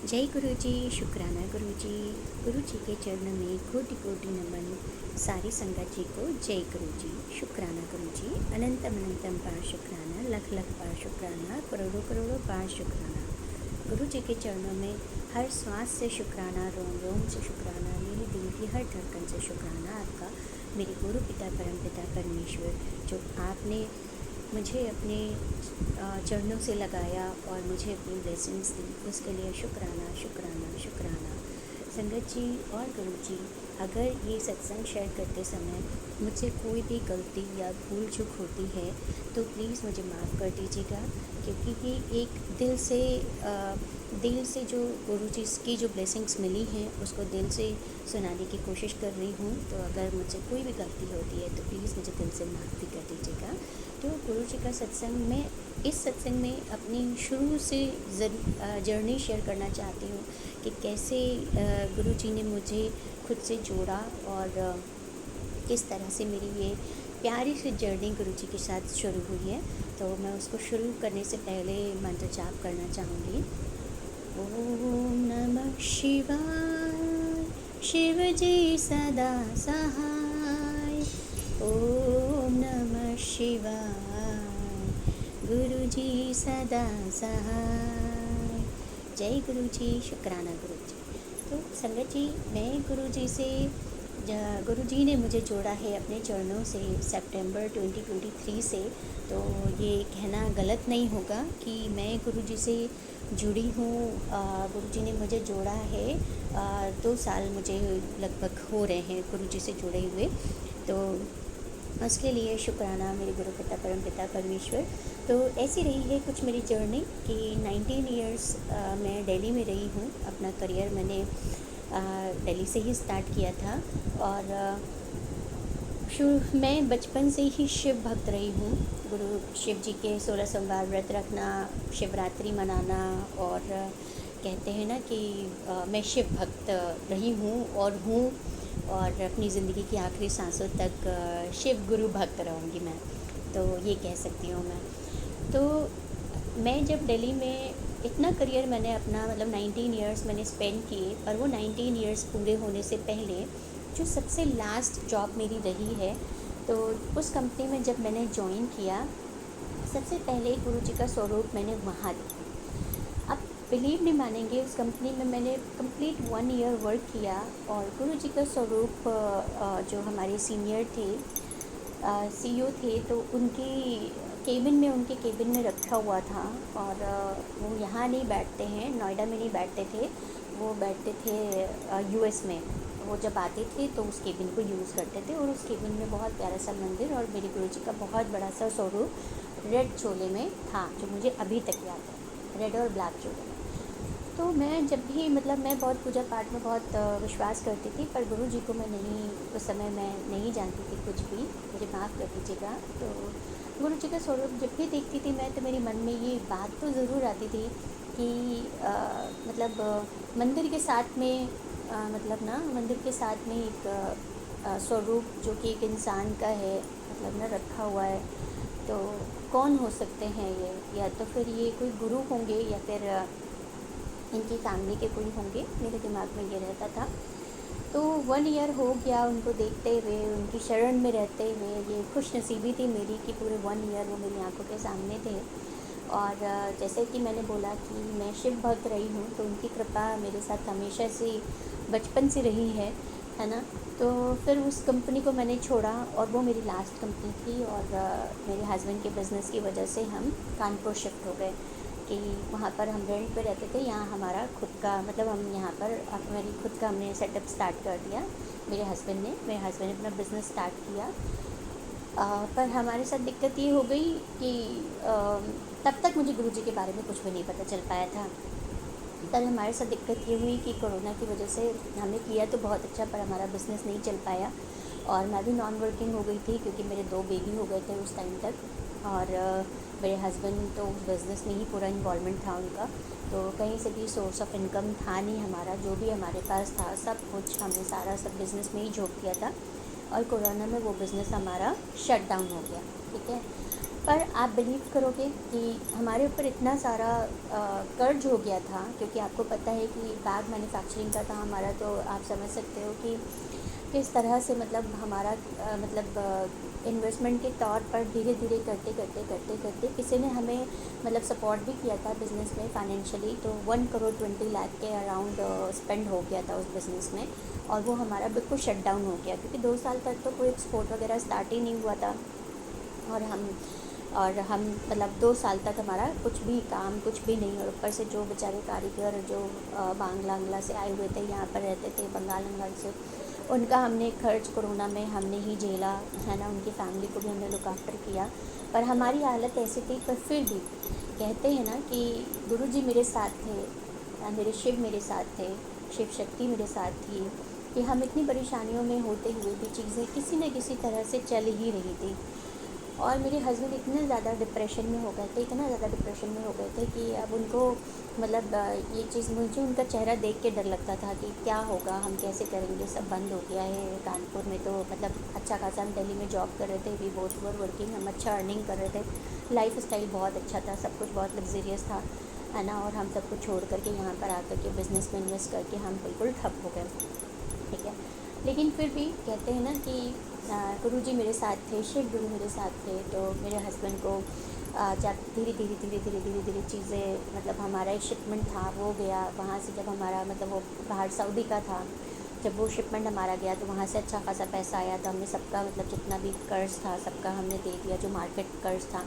जय गुरु जी, शुक्राना गुरु जी के चरणों में कोटि कोटि नमन। सारी संगत जी को जय गुरु जी, शुक्राना गुरु जी, अनंतम अनंतम बार शुक्राना, लख लख बार शुक्राना, करोड़ों करोड़ों बार शुक्राना। गुरु जी के चरणों में हर श्वास से शुक्राना, रोम रोम से शुक्राना, मेरे दिल की हर धड़कन से शुक्राना आपका, मेरे गुरु पिता परम पिता परमेश्वर, जो आपने मुझे अपने चरणों से लगाया और मुझे अपनी ब्लेसिंग्स दी, उसके लिए शुक्राना शुक्राना शुक्राना। संगत जी और गुरु जी, अगर ये सत्संग शेयर करते समय मुझसे कोई भी गलती या भूल चूक होती है तो प्लीज़ मुझे माफ़ कर दीजिएगा, क्योंकि ये एक दिल से जो गुरु जी की जो ब्लेसिंग्स मिली हैं उसको दिल से सुनाने की कोशिश कर रही हूँ। तो अगर मुझसे कोई भी गलती होती है तो प्लीज़ मुझे दिल से माफ़ भी कर दीजिएगा। तो गुरु जी का सत्संग में, इस सत्संग में अपनी शुरू से जर्नी शेयर करना चाहती हूँ कि कैसे गुरु जी ने मुझे खुद से जोड़ा और किस तरह से मेरी ये प्यारी सी जर्नी गुरु जी के साथ शुरू हुई है। तो मैं उसको शुरू करने से पहले मंत्र जाप करना चाहूँगी। ओम नमः शिवाय, शिव जी सदा सहाय। ओम नमः शिवाय, गुरु जी सदा सहाय। जय गुरु जी, शुक्राना गुरु जी। तो संगत जी, मैं गुरु जी ने मुझे जोड़ा है अपने चरणों से सितंबर 2023 से। तो ये कहना गलत नहीं होगा कि मैं गुरु जी से जुड़ी हूँ। गुरु जी ने मुझे जोड़ा है, 2 साल मुझे लगभग हो रहे हैं गुरु जी से जुड़े हुए। तो उसके लिए शुक्राना मेरे गुरु पिता परम पिता परमेश्वर। तो ऐसी रही है कुछ मेरी जर्नी कि 19 इयर्स मैं दिल्ली में रही हूँ। अपना करियर मैंने दिल्ली से ही स्टार्ट किया था और मैं बचपन से ही शिव भक्त रही हूँ। गुरु शिव जी के 16 सोमवार व्रत रखना, शिवरात्रि मनाना, और कहते हैं ना कि मैं शिव भक्त रही हूँ और हूँ, और अपनी ज़िंदगी की आखिरी सांसों तक शिव गुरु भक्त रहूँगी मैं, तो ये कह सकती हूँ मैं। तो मैं जब दिल्ली में इतना करियर मैंने अपना 19 इयर्स मैंने स्पेंड किए, और वो 19 इयर्स पूरे होने से पहले जो सबसे लास्ट जॉब मेरी रही है, तो उस कंपनी में जब मैंने ज्वाइन किया, सबसे पहले गुरु जी का स्वरूप मैंने वहाँ देखा। आप बिलीव नहीं मानेंगे, उस कंपनी में मैंने कंप्लीट 1 ईयर वर्क किया और गुरु जी का स्वरूप जो हमारे सीनियर थे, सीईओ थे, तो उनके केबिन में रखा हुआ था। और वो यहाँ नहीं बैठते हैं, नोएडा में नहीं बैठते थे, वो बैठते थे यूएस में। वो जब आते थे तो उस केबिन को यूज़ करते थे, और उस केबिन में बहुत प्यारा सा मंदिर और मेरे गुरु जी का बहुत बड़ा सा स्वरूप रेड चोले में था, जो मुझे अभी तक याद है, रेड और ब्लैक चोले में। तो मैं जब भी मैं बहुत पूजा पाठ में बहुत विश्वास करती थी, पर गुरु जी को मैं नहीं, उस समय मैं नहीं जानती थी कुछ भी, मुझे माफ़ कर दीजिएगा। तो गुरु जी का स्वरूप जब भी देखती थी मैं, तो मेरे मन में ये बात तो ज़रूर आती थी कि मंदिर के साथ में मंदिर के साथ में एक स्वरूप जो कि एक इंसान का है, रखा हुआ है, तो कौन हो सकते हैं ये? या तो फिर ये कोई गुरु होंगे या फिर इनकी फैमिली के कोई होंगे, मेरे दिमाग में ये रहता था। तो 1 ईयर हो गया उनको देखते हुए, उनकी शरण में रहते हुए। ये खुश नसीबी थी मेरी कि पूरे 1 ईयर वो मेरी आंखों के सामने थे। और जैसे कि मैंने बोला कि मैं शिव भक्त रही हूँ, तो उनकी कृपा मेरे साथ हमेशा से, बचपन से रही है ना। तो फिर उस कंपनी को मैंने छोड़ा और वो मेरी लास्ट कंपनी थी, और मेरे हस्बैंड के बिज़नेस की वजह से हम कानपुर शिफ्ट हो गए कि वहाँ पर हम रेंट पे रहते थे। यहाँ हमारा खुद का हम यहाँ पर मेरी खुद का हमने सेटअप स्टार्ट कर दिया। मेरे हस्बैंड ने अपना बिज़नेस स्टार्ट किया। पर हमारे साथ दिक्कत ये हो गई कि तब तक मुझे गुरु जी के बारे में कुछ भी नहीं पता चल पाया था। तब हमारे साथ दिक्कत ये हुई कि कोरोना की वजह से हमने किया तो बहुत अच्छा, पर हमारा बिज़नेस नहीं चल पाया, और मैं भी नॉन वर्किंग हो गई थी क्योंकि मेरे 2 बेबी हो गए थे उस टाइम तक। और मेरे हस्बैंड तो उस बिज़नेस में ही पूरा इन्वॉल्वमेंट था उनका, तो कहीं से भी सोर्स ऑफ इनकम था नहीं हमारा। जो भी हमारे पास था सब कुछ हमने सारा सब बिज़नेस में ही झोंक दिया था, और कोरोना में वो बिज़नेस हमारा शट डाउन हो गया। ठीक है, पर आप बिलीव करोगे कि हमारे ऊपर इतना सारा कर्ज हो गया था, क्योंकि आपको पता है कि बैग मैन्युफैक्चरिंग का था हमारा, तो आप समझ सकते हो कि किस तरह से मतलब हमारा इन्वेस्टमेंट के तौर पर धीरे धीरे करते करते करते करते किसी ने हमें मतलब सपोर्ट भी किया था बिज़नेस में फाइनेंशियली। तो 1 करोड़ 20 लाख के अराउंड स्पेंड हो गया था उस बिज़नेस में, और वो हमारा बिल्कुल शट डाउन हो गया, क्योंकि 2 साल तक तो कोई एक्सपोर्ट वगैरह स्टार्ट ही नहीं हुआ था। और हम मतलब 2 साल तक हमारा कुछ भी काम कुछ भी नहीं। और ऊपर से जो बेचारे कारीगर जो बांग्ला से आए हुए थे, यहाँ पर रहते थे बंगाल से, उनका हमने खर्च कोरोना में हमने ही झेला है ना, उनकी फैमिली को भी हमने लुक आफ्टर किया। पर हमारी हालत ऐसी थी, पर फिर भी कहते हैं ना कि गुरुजी मेरे साथ थे, मेरे शिव मेरे साथ थे, शिव शक्ति मेरे साथ थी, कि हम इतनी परेशानियों में होते हुए भी चीज़ें किसी न किसी तरह से चल ही रही थी। और मेरे हस्बैंड इतने ज़्यादा डिप्रेशन में हो गए थे, इतना ज़्यादा डिप्रेशन में हो गए थे कि अब उनको मतलब ये चीज़, मुझे उनका चेहरा देख के डर लगता था कि क्या होगा, हम कैसे करेंगे, सब बंद हो गया है। कानपुर में तो मतलब अच्छा खासा, हम दिल्ली में जॉब कर रहे थे, वी बोथ वर वर्किंग, हम अच्छा अर्निंग कर रहे थे, लाइफ स्टाइल बहुत अच्छा था, सब कुछ बहुत लग्जरियस था, है ना। और हम सब कुछ छोड़ करके यहाँ पर आकर के बिज़नेस में इन्वेस्ट करके हम बिल्कुल ठप हो गए, ठीक है। लेकिन फिर भी कहते हैं ना कि गुरुजी मेरे साथ थे, शिव गुरु मेरे साथ थे। तो मेरे हस्बैंड को जब धीरे धीरे धीरे धीरे धीरे धीरे चीज़ें, मतलब हमारा एक शिपमेंट था वो गया वहाँ से, जब हमारा मतलब वो बाहर सऊदी का था, जब वो शिपमेंट हमारा गया तो वहाँ से अच्छा खासा पैसा आया। तो हमने सबका मतलब जितना भी कर्ज था सबका हमने दे दिया, जो मार्केट कर्ज था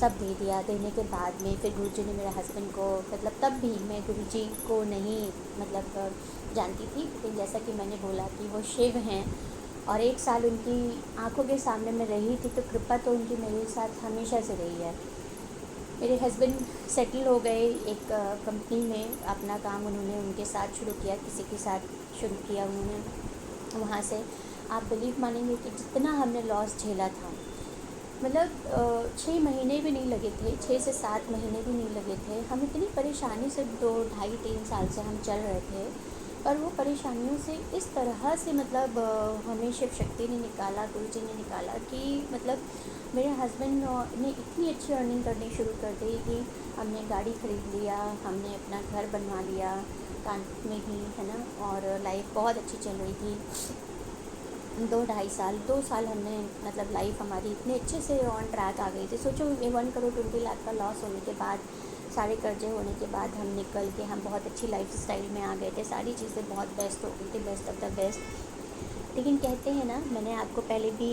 सब दे दिया। देने के बाद में फिर गुरुजी ने मेरे हस्बैंड को, मतलब तब भी मैं गुरुजी को नहीं मतलब जानती थी, लेकिन जैसा कि मैंने बोला कि वो शिव हैं, और 1 साल उनकी आंखों के सामने मैं रही थी, तो कृपा तो उनकी मेरे साथ हमेशा से रही है। मेरे हस्बैंड सेटल हो गए एक कंपनी में, अपना काम उन्होंने उनके साथ शुरू किया, किसी के साथ शुरू किया उन्होंने। वहाँ से आप बिलीव मानेंगे कि जितना हमने लॉस झेला था, मतलब 6 महीने भी नहीं लगे थे, 6 से 7 महीने भी नहीं लगे थे, हम इतनी परेशानी से 2 ढाई 3 साल से हम चल रहे थे। पर वो परेशानियों से इस तरह से मतलब हमें शिव शक्ति ने निकाला, गुरु जी ने निकाला कि मतलब मेरे हस्बैंड ने इतनी अच्छी अर्निंग करनी शुरू कर दी कि हमने गाड़ी ख़रीद लिया, हमने अपना घर बनवा लिया कानपुर में ही, है ना। और लाइफ बहुत अच्छी चल रही थी। 2 साल हमने मतलब लाइफ हमारी इतने अच्छे से ऑन ट्रैक आ गई थी। सोचो, ये 1 करोड़ 20 लाख का लॉस होने के बाद, सारे कर्जे होने के बाद हम निकल के हम बहुत अच्छी लाइफ स्टाइल में आ गए थे, सारी चीज़ें बहुत बेस्ट हो गई थी, बेस्ट ऑफ द बेस्ट। लेकिन कहते हैं ना, मैंने आपको पहले भी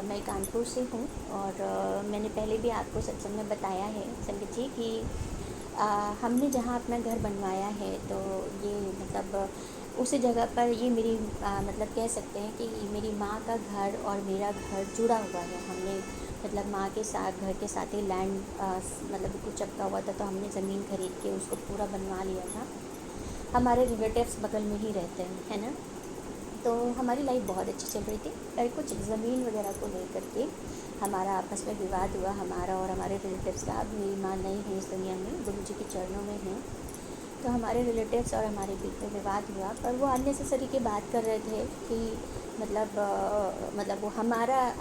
मैं कानपुर से हूँ, और मैंने पहले भी आपको सत्संग में बताया है संगत जी कि हमने जहाँ अपना घर बनवाया है, तो ये मतलब उसी जगह पर ये मेरी मतलब कह सकते हैं कि मेरी माँ का घर और मेरा घर जुड़ा हुआ है। हमने मतलब माँ के साथ, घर के साथ ही लैंड मतलब कुछ चपका हुआ था, तो हमने ज़मीन खरीद के उसको पूरा बनवा लिया था। हमारे रिलेटिव्स बगल में ही रहते हैं, है ना। तो हमारी लाइफ बहुत अच्छी चल रही थी, पर कुछ ज़मीन वगैरह को लेकर के हमारा आपस में विवाद हुआ, हमारा और हमारे रिलेटिव्स का। अब मेरी माँ नहीं है इस दुनिया में, गुरु जी के चरणों में हैं। तो हमारे रिलेटिव्स और हमारे बीच में विवाद हुआ, पर वो अननेसेसरी की बात कर रहे थे कि मतलब वो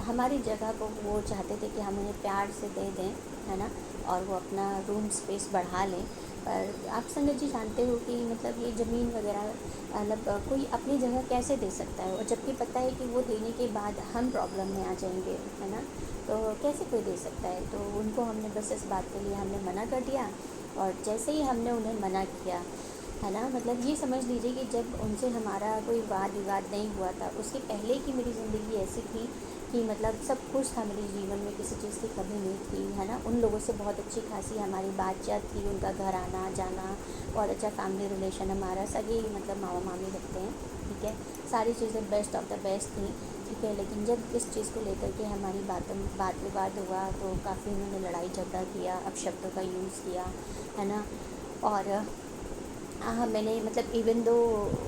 हमारी जगह को वो चाहते थे कि हम उन्हें प्यार से दे दें, है ना, और वो अपना रूम स्पेस बढ़ा लें। पर आप संगत जी जानते हो कि मतलब ये ज़मीन वगैरह मतलब कोई अपनी जगह कैसे दे सकता है, और जबकि पता है कि वो देने के बाद हम प्रॉब्लम में आ जाएंगे, है ना। तो कैसे कोई दे सकता है। तो उनको हमने बस इस बात के लिए हमने मना कर दिया। और जैसे ही हमने उन्हें मना किया, है ना, मतलब ये समझ लीजिए कि जब उनसे हमारा कोई वाद विवाद नहीं हुआ था, उसके पहले की मेरी ज़िंदगी ऐसी थी कि मतलब सब कुछ था मेरे जीवन में, किसी चीज़ की कमी नहीं थी, है ना। उन लोगों से बहुत अच्छी खासी हमारी बातचीत थी, उनका घर आना जाना, बहुत अच्छा फैमिली रिलेशन हमारा, सभी मतलब मामा मामी लगते हैं, ठीक है, सारी चीज़ें बेस्ट ऑफ द बेस्ट थी, ठीक है। लेकिन जब इस चीज़ को लेकर के हमारी बात विवाद हुआ, तो काफ़ी उन्होंने लड़ाई झगड़ा किया, अपशब्दों का यूज़ किया, है ना। और हाँ, मैंने मतलब इवन दो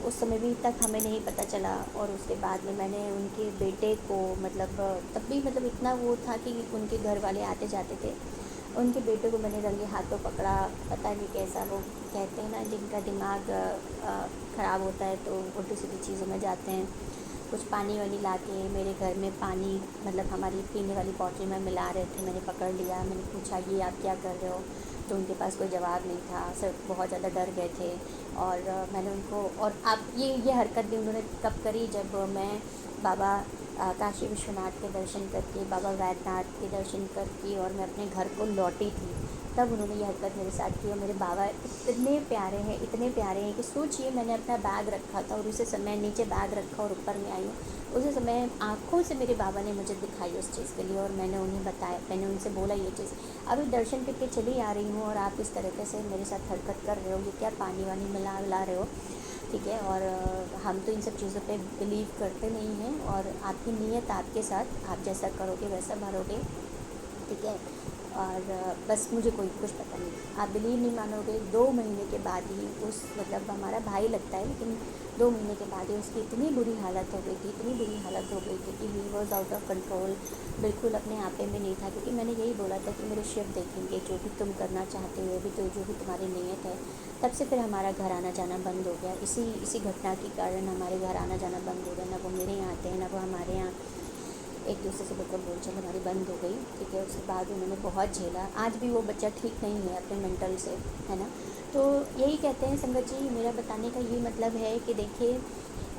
उस समय भी तक हमें नहीं पता चला, और उसके बाद में मैंने उनके बेटे को मतलब तब भी मतलब इतना वो था कि उनके घर वाले आते जाते थे, उनके बेटे को मैंने रंगे हाथों पकड़ा। पता नहीं कैसा, वो कहते हैं ना जिनका दिमाग ख़राब होता है तो उल्टी सीधी चीज़ों में जाते हैं, कुछ पानी वानी ला के मेरे घर में पानी मतलब हमारी पीने वाली बॉटल में मिला रहे थे। मैंने पकड़ लिया, मैंने पूछा ये आप क्या कर रहे हो, तो उनके पास कोई जवाब नहीं था, सब बहुत ज़्यादा डर गए थे। और मैंने उनको और अब ये हरकत भी उन्होंने कब करी, जब मैं बाबा काशी विश्वनाथ के दर्शन करके, बाबा वैद्यनाथ के दर्शन करके और मैं अपने घर को लौटी थी, तब उन्होंने ये हरकत मेरे साथ की। और मेरे बाबा इतने प्यारे हैं कि सोचिए मैंने अपना बैग रखा था और उसे समय नीचे बैग रखा और ऊपर में आई हूँ, उसी समय आँखों से मेरे बाबा ने मुझे दिखाई उस चीज़ के लिए, और मैंने उन्हें बताया, मैंने उनसे बोला ये चीज़ अभी दर्शन करके चली आ रही हूँ और आप इस तरीके से मेरे साथ हरकत कर रहे हो, ये क्या पानी वानी मिला रहे हो, ठीक है। और हम तो इन सब चीज़ों पे बिलीव करते नहीं हैं, और आपकी नीयत आपके साथ, आप जैसा करोगे वैसा भरोगे, ठीक है। और बस मुझे कोई कुछ पता नहीं, आप बिलीव नहीं मानोगे, 2 महीने के बाद ही उस मतलब हमारा भाई लगता है, लेकिन 2 महीने के बाद ही उसकी इतनी बुरी हालत हो गई थी, इतनी बुरी हालत हो गई थी कि he was out of control, बिल्कुल अपने आपे में नहीं था। क्योंकि मैंने यही बोला था कि मेरे शिव देखेंगे, जो भी तुम करना चाहते हो, भी तो जो भी तुम्हारी नीयत है। तब से फिर हमारा घर आना जाना बंद हो गया, इसी घटना के कारण हमारे घर आना जाना बंद हो गया, ना वो मेरे यहाँ आते हैं ना वो हमारे यहाँ, एक दूसरे से बिल्कुल बोलचाल हमारी बंद हो गई, ठीक है। उसके बाद उन्होंने बहुत झेला, आज भी वो बच्चा ठीक नहीं है अपने मेंटल से, है ना। तो यही कहते हैं संगत जी, मेरा बताने का ये मतलब है कि देखिए,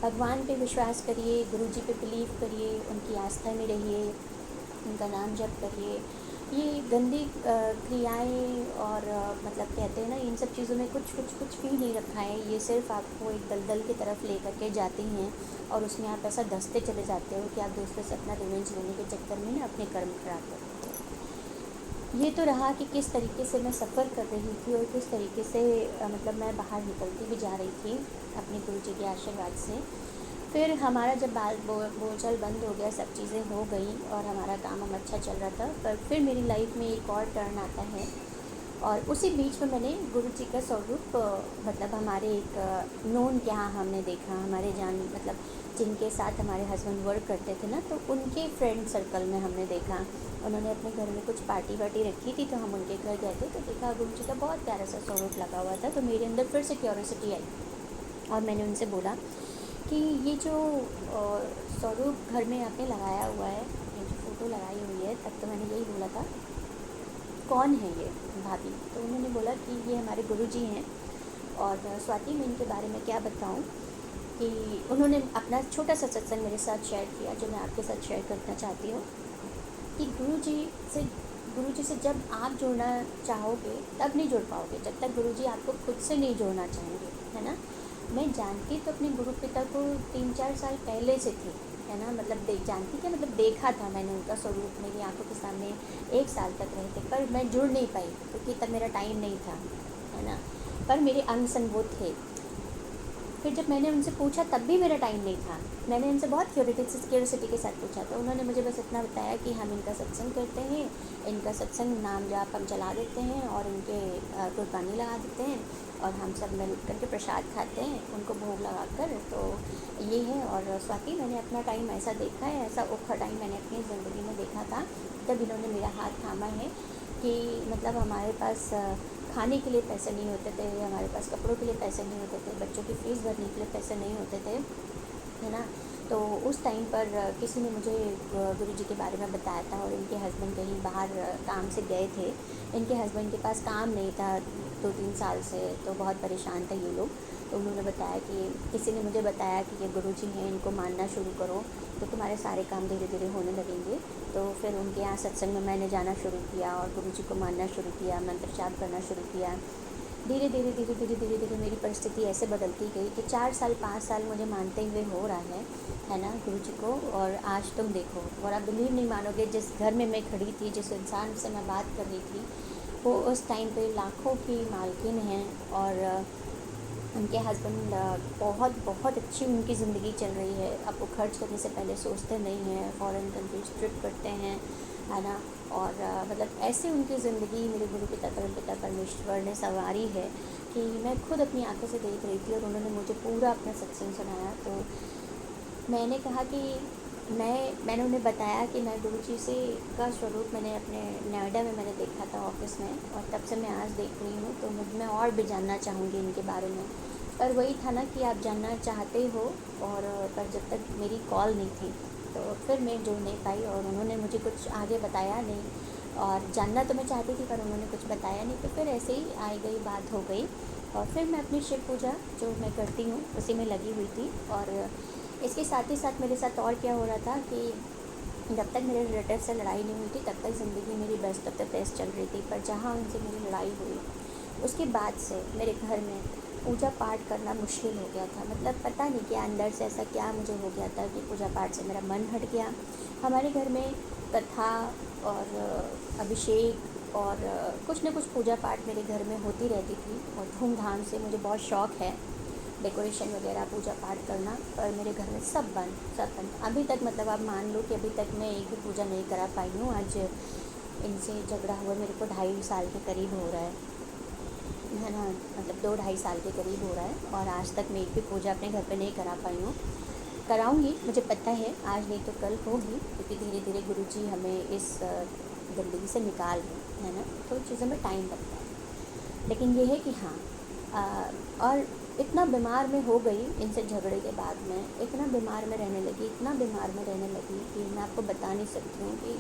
भगवान पे विश्वास करिए, गुरु जी पे बिलीव करिए, उनकी आस्था में रहिए, उनका नाम जप करिए। ये गंदी क्रियाएं और मतलब कहते हैं ना, इन सब चीज़ों में कुछ भी नहीं रखा है, ये सिर्फ आपको एक दलदल की तरफ ले करके जाती हैं, और उसमें आप ऐसा धंसते चले जाते हो कि आप दूसरे से अपना रिवेंज लेने के चक्कर में ना अपने कर्म खराब करते हो। ये तो रहा कि किस तरीके से मैं सफ़र कर रही थी और किस तरीके से मतलब मैं बाहर निकलती भी जा रही थी अपने गुरु जी के आशीर्वाद से। फिर हमारा जब बोलचाल बंद हो गया, सब चीज़ें हो गई और हमारा काम हम अच्छा चल रहा था, पर फिर मेरी लाइफ में एक और टर्न आता है, और उसी बीच में मैंने गुरु जी का स्वरूप मतलब हमारे एक नोन के यहाँ हमने देखा, हमारे जान मतलब जिनके साथ हमारे हस्बैंड वर्क करते थे ना, तो उनके फ्रेंड सर्कल में हमने देखा, उन्होंने अपने घर में कुछ पार्टी वार्टी रखी थी, तो हम उनके घर गए थे, तो देखा गुरु जी का बहुत प्यारा सा स्वरूप लगा हुआ था। तो मेरे अंदर फिर से क्यूरियोसिटी आई, और मैंने उनसे बोला कि ये जो स्वरूप घर में आपने लगाया हुआ है, ये जो फ़ोटो लगाई हुई है, तब तो मैंने यही बोला था कौन है ये भाभी, तो उन्होंने बोला कि ये हमारे गुरुजी हैं। और स्वाति, मैं इनके बारे में क्या बताऊं कि उन्होंने अपना छोटा सा सत्संग मेरे साथ शेयर किया, जो मैं आपके साथ शेयर करना चाहती हूँ कि गुरुजी से जब आप जुड़ना चाहोगे तब नहीं जुड़ पाओगे, जब तक गुरुजी आपको खुद से नहीं जोड़ना चाहेंगे, है ना। मैं जानती तो अपने गुरु पिता को 3-4 साल पहले से थी, है ना, मतलब जानती क्या, मतलब देखा था मैंने उनका स्वरूप मेरी आंखों के सामने 1 साल तक रहे थे, पर मैं जुड़ नहीं पाई क्योंकि तब मेरा टाइम नहीं था, है ना। पर मेरे अंग संग वो थे। फिर जब मैंने उनसे पूछा तब भी मेरा टाइम नहीं था, मैंने उनसे बहुत क्यूरियोसिटी के साथ पूछा, तो उन्होंने मुझे बस इतना बताया कि हम इनका सत्संग करते हैं, इनका सत्संग नाम जाप हम चला देते हैं और इनके कुर्बानी लगा देते हैं, और हम सब मिल करके प्रसाद खाते हैं उनको भोग लगा कर, तो ये है। और स्वाति, मैंने अपना टाइम ऐसा देखा है, ऐसा औखा टाइम मैंने अपनी ज़िंदगी में देखा था जब इन्होंने मेरा हाथ थामा है कि मतलब हमारे पास खाने के लिए पैसे नहीं होते थे, हमारे पास कपड़ों के लिए पैसे नहीं होते थे, बच्चों की फ़ीस भरने के लिए पैसे नहीं होते थे, है ना। तो उस टाइम पर किसी ने मुझे गुरुजी के बारे में बताया था, और इनके हस्बैंड कहीं बाहर काम से गए थे, इनके हस्बैंड के पास काम नहीं था 2-3 साल से, तो बहुत परेशान थे ये लोग। तो उन्होंने बताया कि किसी ने मुझे बताया कि ये गुरुजी हैं, इनको मानना शुरू करो तो तुम्हारे सारे काम धीरे धीरे होने लगेंगे। तो फिर उनके यहाँ सत्संग में मैंने जाना शुरू किया और गुरुजी को मानना शुरू किया, मंत्र जाप करना शुरू किया। धीरे धीरे मेरी परिस्थिति ऐसे बदलती गई कि 4 साल 5 साल मुझे मानते हुए हो रहा है ना गुरुजी को। और आज तुम देखो, और आप बिलीव नहीं मानोगे, जिस घर में मैं खड़ी थी, जिस इंसान से मैं बात कर रही थी, वो उस टाइम पे लाखों की मालकिन हैं, और उनके हस्बैंड बहुत अच्छी उनकी ज़िंदगी चल रही है। अब वो खर्च करने से पहले सोचते नहीं हैं, फॉरेन कंट्रीज ट्रिप करते हैं, है ना। और मतलब ऐसे उनकी ज़िंदगी मेरे गुरु पिता परमपिता परमेश्वर ने संवारी है कि मैं खुद अपनी आंखों से देख रही थी, और उन्होंने मुझे पूरा अपना सत्संग सुनाया। तो मैंने कहा कि मैंने उन्हें बताया कि मैं गुरुजी से का स्वरूप मैंने अपने नोएडा में मैंने देखा था ऑफिस में, और तब से मैं आज देख रही हूँ, तो मैं और भी जानना चाहूँगी इनके बारे में। पर वही था ना कि आप जानना चाहते हो, और पर जब तक मेरी कॉल नहीं थी तो फिर मैं जुड़ नहीं पाई, और उन्होंने मुझे कुछ आगे बताया नहीं। और जानना तो मैं चाहती थी पर उन्होंने कुछ बताया नहीं, तो फिर ऐसे ही आई गई बात हो गई। और फिर मैं अपनी शिव पूजा जो मैं करती हूँ उसी में लगी हुई थी। और इसके साथ ही साथ मेरे साथ और क्या हो रहा था कि जब तक मेरे रिलेटिव से लड़ाई नहीं हुई थी तब तक ज़िंदगी मेरी बेस्ट ऑफ द बेस्ट चल रही थी। पर जहाँ उनसे मेरी लड़ाई हुई उसके बाद से मेरे घर में पूजा पाठ करना मुश्किल हो गया था। मतलब पता नहीं क्या अंदर से ऐसा क्या मुझे हो गया था कि पूजा पाठ से मेरा मन हट गया। हमारे घर में कथा और अभिषेक और कुछ न कुछ पूजा पाठ मेरे घर में होती रहती थी, और धूमधाम से मुझे बहुत शौक़ है डेकोरेशन वगैरह पूजा पाठ करना। पर मेरे घर में सब बंद, सब बंद अभी तक। मतलब आप मान लो कि अभी तक मैं एक भी पूजा नहीं करा पाई हूँ। आज इनसे झगड़ा हुआ मेरे को 2.5 साल के करीब हो रहा है ना, मतलब 2-2.5 साल के करीब हो रहा है, और आज तक मैं एक भी पूजा अपने घर पे नहीं करा पाई हूँ। कराऊंगी, मुझे पता है आज नहीं तो कल होगी, क्योंकि धीरे धीरे गुरुजी हमें इस ज़िंदगी से निकाल रहे हैं ना, तो चीज़ों में टाइम लगता है। लेकिन ये है कि हाँ, और इतना बीमार में हो गई इनसे झगड़े के बाद में, इतना बीमार में रहने लगी, इतना बीमार में रहने लगी कि मैं आपको बता नहीं सकती हूँ कि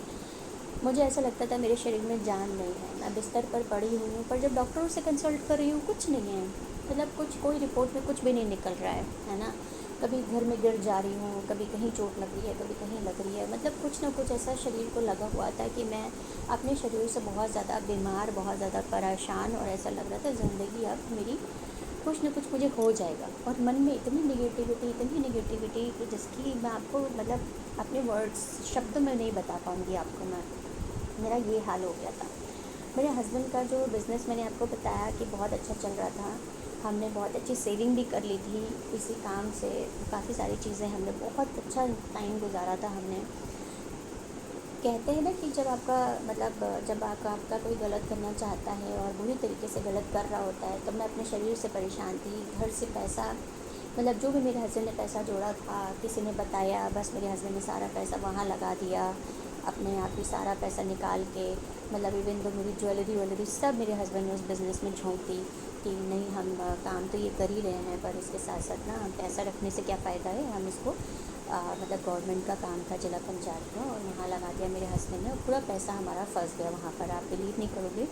मुझे ऐसा लगता था मेरे शरीर में जान नहीं है। मैं बिस्तर पर पड़ी हुई हूँ, पर जब डॉक्टरों से कंसल्ट कर रही हूँ कुछ नहीं है, मतलब कोई रिपोर्ट में कुछ भी नहीं निकल रहा है ना। कभी घर में गिर जा रही हूँ, कभी कहीं चोट लग रही है, कभी कहीं लग रही है, मतलब कुछ ना कुछ ऐसा शरीर को लगा हुआ था कि मैं अपने शरीर से बहुत ज़्यादा बीमार, बहुत ज़्यादा परेशान, और ऐसा लग रहा था ज़िंदगी अब मेरी कुछ ना कुछ मुझे हो जाएगा। और मन में इतनी निगेटिविटी कि जिसकी मैं आपको मतलब अपने वर्ड्स शब्द में नहीं बता पाऊँगी आपको मैं। मेरा ये हाल हो गया था। मेरे हस्बैंड का जो बिज़नेस मैंने आपको बताया कि बहुत अच्छा चल रहा था, हमने बहुत अच्छी सेविंग भी कर ली थी इसी काम से, काफ़ी सारी चीज़ें हमने बहुत अच्छा टाइम गुजारा था हमने। कहते हैं ना कि जब आपका मतलब जब आपका कोई गलत करना चाहता है और बुरी तरीके से गलत कर रहा होता है, तो मैं अपने शरीर से परेशान थी। घर से पैसा, मतलब जो भी मेरे हस्बैंड ने पैसा जोड़ा था, किसी ने बताया, बस मेरे हस्बैंड ने सारा पैसा वहाँ लगा दिया, अपने आप ही सारा पैसा निकाल के। मतलब इवन तो मेरी ज्वेलरी सब मेरे हस्बैंड ने उस बिज़नेस में झोंक दी कि नहीं, हम काम तो ये कर ही रहे हैं, पर इसके साथ साथ ना पैसा रखने से क्या फ़ायदा है, हम इसको मतलब गवर्नमेंट का काम था जिला पंचायत में, और वहाँ लगा दिया मेरे हस्बैंड ने, और पूरा पैसा हमारा फंस गया वहाँ पर। आप बिलीव नहीं करोगे,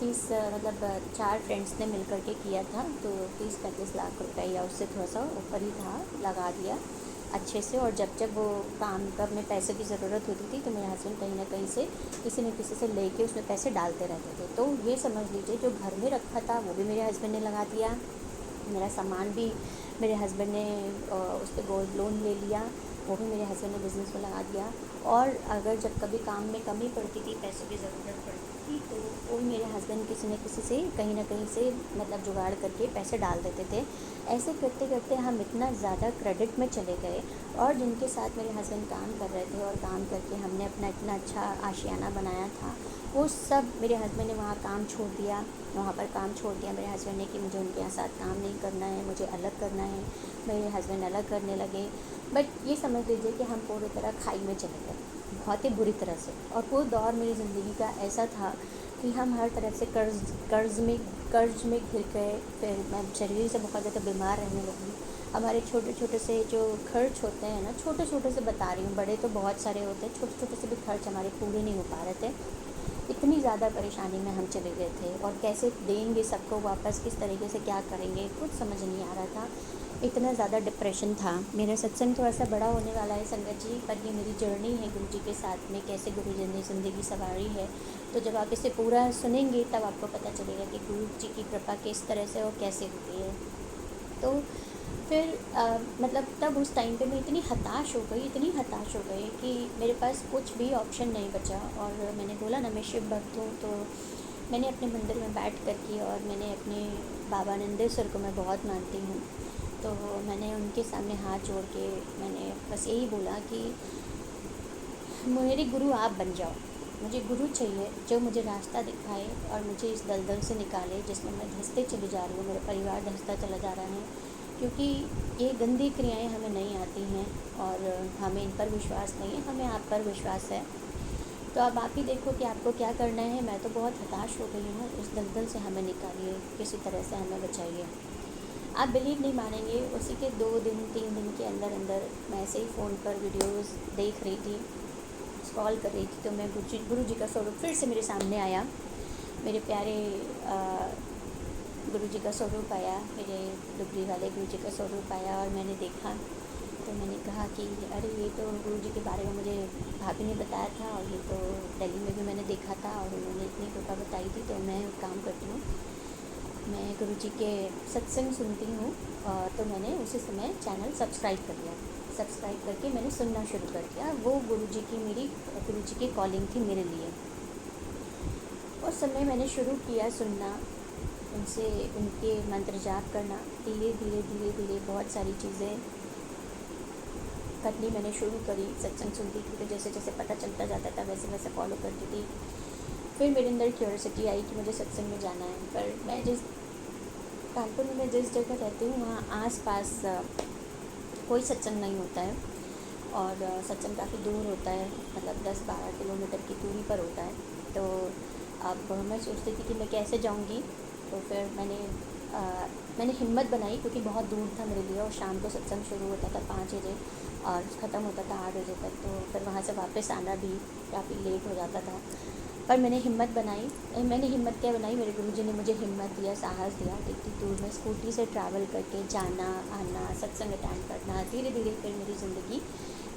30 मतलब 4 फ्रेंड्स ने मिल कर के किया था, तो 30-35 लाख रुपए या उससे थोड़ा सा ऊपर ही था, लगा दिया अच्छे से। और जब वो काम कब में पैसे की ज़रूरत होती थी तो मेरे हस्बैंड कहीं ना कहीं से किसी न किसी से लेके उसमें पैसे डालते रहते थे। तो ये समझ लीजिए जो घर में रखा था वो भी मेरे हस्बैंड ने लगा दिया, मेरा सामान भी मेरे हस्बैंड ने उस पर गोल्ड लोन ले लिया, वो भी मेरे हस्बैंड ने बिज़नेस में लगा दिया। और अगर जब कभी काम में कमी पड़ती थी, पैसों की ज़रूरत पड़ती थी, तो वो मेरे हस्बैंड किसी न किसी से कहीं ना कहीं से मतलब जुगाड़ करके पैसे डाल देते थे। ऐसे करते करते हम इतना ज़्यादा क्रेडिट में चले गए, और जिनके साथ मेरे हस्बैंड काम कर रहे थे और काम करके हमने अपना इतना अच्छा आशियाना बनाया था, वो सब मेरे हस्बैंड ने वहाँ काम छोड़ दिया, वहाँ पर काम छोड़ दिया मेरे हस्बैंड ने कि मुझे उनके साथ काम नहीं करना है, मुझे अलग करना है। मेरे हस्बैंड अलग करने लगे। बट ये समझ लीजिए कि हम पूरी तरह खाई में चले गए, बहुत ही बुरी तरह से। और वो दौर मेरी ज़िंदगी का ऐसा था कि हम हर तरफ से कर्ज़ में घिर गए। फिर मैं शरीर से बहुत ज़्यादा बीमार रहने लगी। हमारे छोटे छोटे से जो खर्च होते हैं ना, छोटे छोटे से बता रही हूँ, बड़े तो बहुत सारे होते हैं, छोटे छोटे से भी खर्च हमारे पूरे नहीं हो पा रहे थे। इतनी ज़्यादा परेशानी में हम चले गए थे, और कैसे देंगे सबको वापस, किस तरीके से क्या करेंगे, कुछ समझ नहीं आ रहा था। इतना ज़्यादा डिप्रेशन था। मेरा सत्संग थोड़ा सा बड़ा होने वाला है संगत जी, पर ये मेरी जर्नी है गुरु जी के साथ में, कैसे गुरु जी ने ज़िंदगी संवारी है। तो जब आप इसे पूरा सुनेंगे तब आपको पता चलेगा कि गुरु जी की कृपा किस तरह से और कैसे होती है। तो फिर मतलब तब उस टाइम पे मैं इतनी हताश हो गई कि मेरे पास कुछ भी ऑप्शन नहीं बचा। और मैंने बोला ना, मैं शिव भक्त हूँ, तो मैंने अपने मंदिर में बैठ कर के, और मैंने अपने बाबा नंदेश्वर को मैं बहुत मानती हूँ, तो मैंने उनके सामने हाथ जोड़ के मैंने बस यही बोला कि मेरे गुरु आप बन जाओ। मुझे गुरु चाहिए जो मुझे रास्ता दिखाए और मुझे इस दलदल से निकाले जिसमें मैं धंसते चली जा रही हूँ, मेरा परिवार धंसता चला जा रहा है। क्योंकि ये गंदी क्रियाएं हमें नहीं आती हैं, और हमें इन पर विश्वास नहीं है, हमें आप पर विश्वास है। तो अब आप ही देखो कि आपको क्या करना है। मैं तो बहुत हताश हो गई हूँ, इस दलदल से हमें निकालिए, किसी तरह से हमें बचाइए। आप बिलीव नहीं मानेंगे, उसी के 2 दिन 3 दिन के अंदर अंदर मैं ऐसे ही फ़ोन पर वीडियोस देख रही थी, स्क्रॉल कर रही थी, तो मैं गुरु जी का स्वरूप फिर से मेरे सामने आया। मेरे प्यारे गुरु जी का स्वरूप आया, मेरे डुबरी वाले गुरु जी का स्वरूप आया, और मैंने देखा तो मैंने कहा कि अरे ये तो गुरु जी के बारे में मुझे भाभी ने बताया था, और ये तो दिल्ली में भी मैंने देखा था, और उन्होंने इतनी कृपा बताई थी। तो मैं एक काम करती हूँ, मैं गुरु जी के सत्संग सुनती हूँ, तो मैंने उसी समय चैनल सब्सक्राइब कर लिया। सब्सक्राइब करके मैंने सुनना शुरू कर दिया। वो गुरु जी की कॉलिंग थी मेरे लिए। उस समय मैंने शुरू किया सुनना, उनसे उनके मंत्र जाप करना। धीरे धीरे धीरे धीरे बहुत सारी चीज़ें करनी मैंने शुरू करी। सत्संग सुनती थी तो जैसे जैसे पता चलता जाता था वैसे वैसे फॉलो करती थी। फिर मेरे अंदर क्यूरियोसिटी आई कि मुझे सत्संग में जाना है। पर मैं कानपुर में जिस जगह रहती हूँ वहाँ आस पास कोई सत्संग नहीं होता है, और सत्संग काफ़ी दूर होता है, मतलब 10-12 किलोमीटर की दूरी पर होता है। तो अब मैं सोचती थी कि मैं कैसे जाऊँगी। तो फिर मैंने हिम्मत बनाई, क्योंकि बहुत दूर था मेरे लिए, और शाम को सत्संग शुरू होता था 5 बजे और ख़त्म होता था 8 बजे तक। तो फिर वहाँ से वापस आना भी काफ़ी लेट हो जाता था। पर मैंने हिम्मत क्या बनाई, मेरे गुरुजी ने मुझे हिम्मत दिया, साहस दिया कि इतनी दूर में स्कूटी से ट्रैवल करके जाना आना, सत्संग अटेंड करना। धीरे धीरे फिर मेरी ज़िंदगी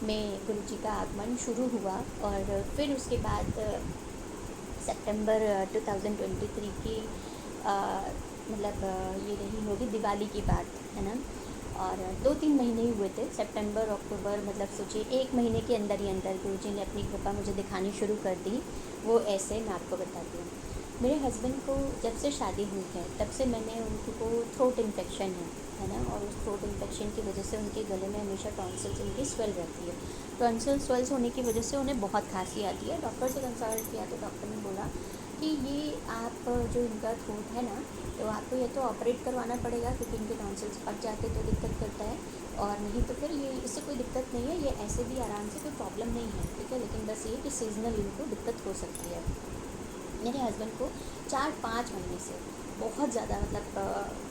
में गुरुजी का आगमन शुरू हुआ। और फिर उसके बाद सितंबर 2023 की ये रही होगी दिवाली की बात, है ना। और 2-3 महीने ही हुए थे, सितंबर अक्टूबर, मतलब सोचिए 1 महीने के अंदर ही अंदर गुरुजी ने अपनी कृपा मुझे दिखानी शुरू कर दी। वो ऐसे मैं आपको बताती हूँ। मेरे हस्बैंड को जब से शादी हुई है तब से मैंने उनको थ्रोट इन्फेक्शन है ना, और उस थ्रोट इन्फेक्शन की वजह से उनके गले में हमेशा टॉन्सिल्स उनकी स्वेल रहती है। टॉन्सिल्स स्वेल्स होने की वजह से उन्हें बहुत खांसी आती है। डॉक्टर से कंसल्ट किया तो डॉक्टर ने बोला कि ये आप जो इनका थ्रोट है ना, तो आपको ये तो ऑपरेट करवाना पड़ेगा, क्योंकि इनके टॉन्सिल्स पक जाते तो दिक्कत करता है, और नहीं तो फिर ये इससे कोई दिक्कत नहीं है, ये ऐसे भी आराम से कोई प्रॉब्लम नहीं है, ठीक है। लेकिन बस ये कि सीजनल इनको दिक्कत हो सकती है। मेरे हस्बैंड को 4-5 महीने से बहुत ज़्यादा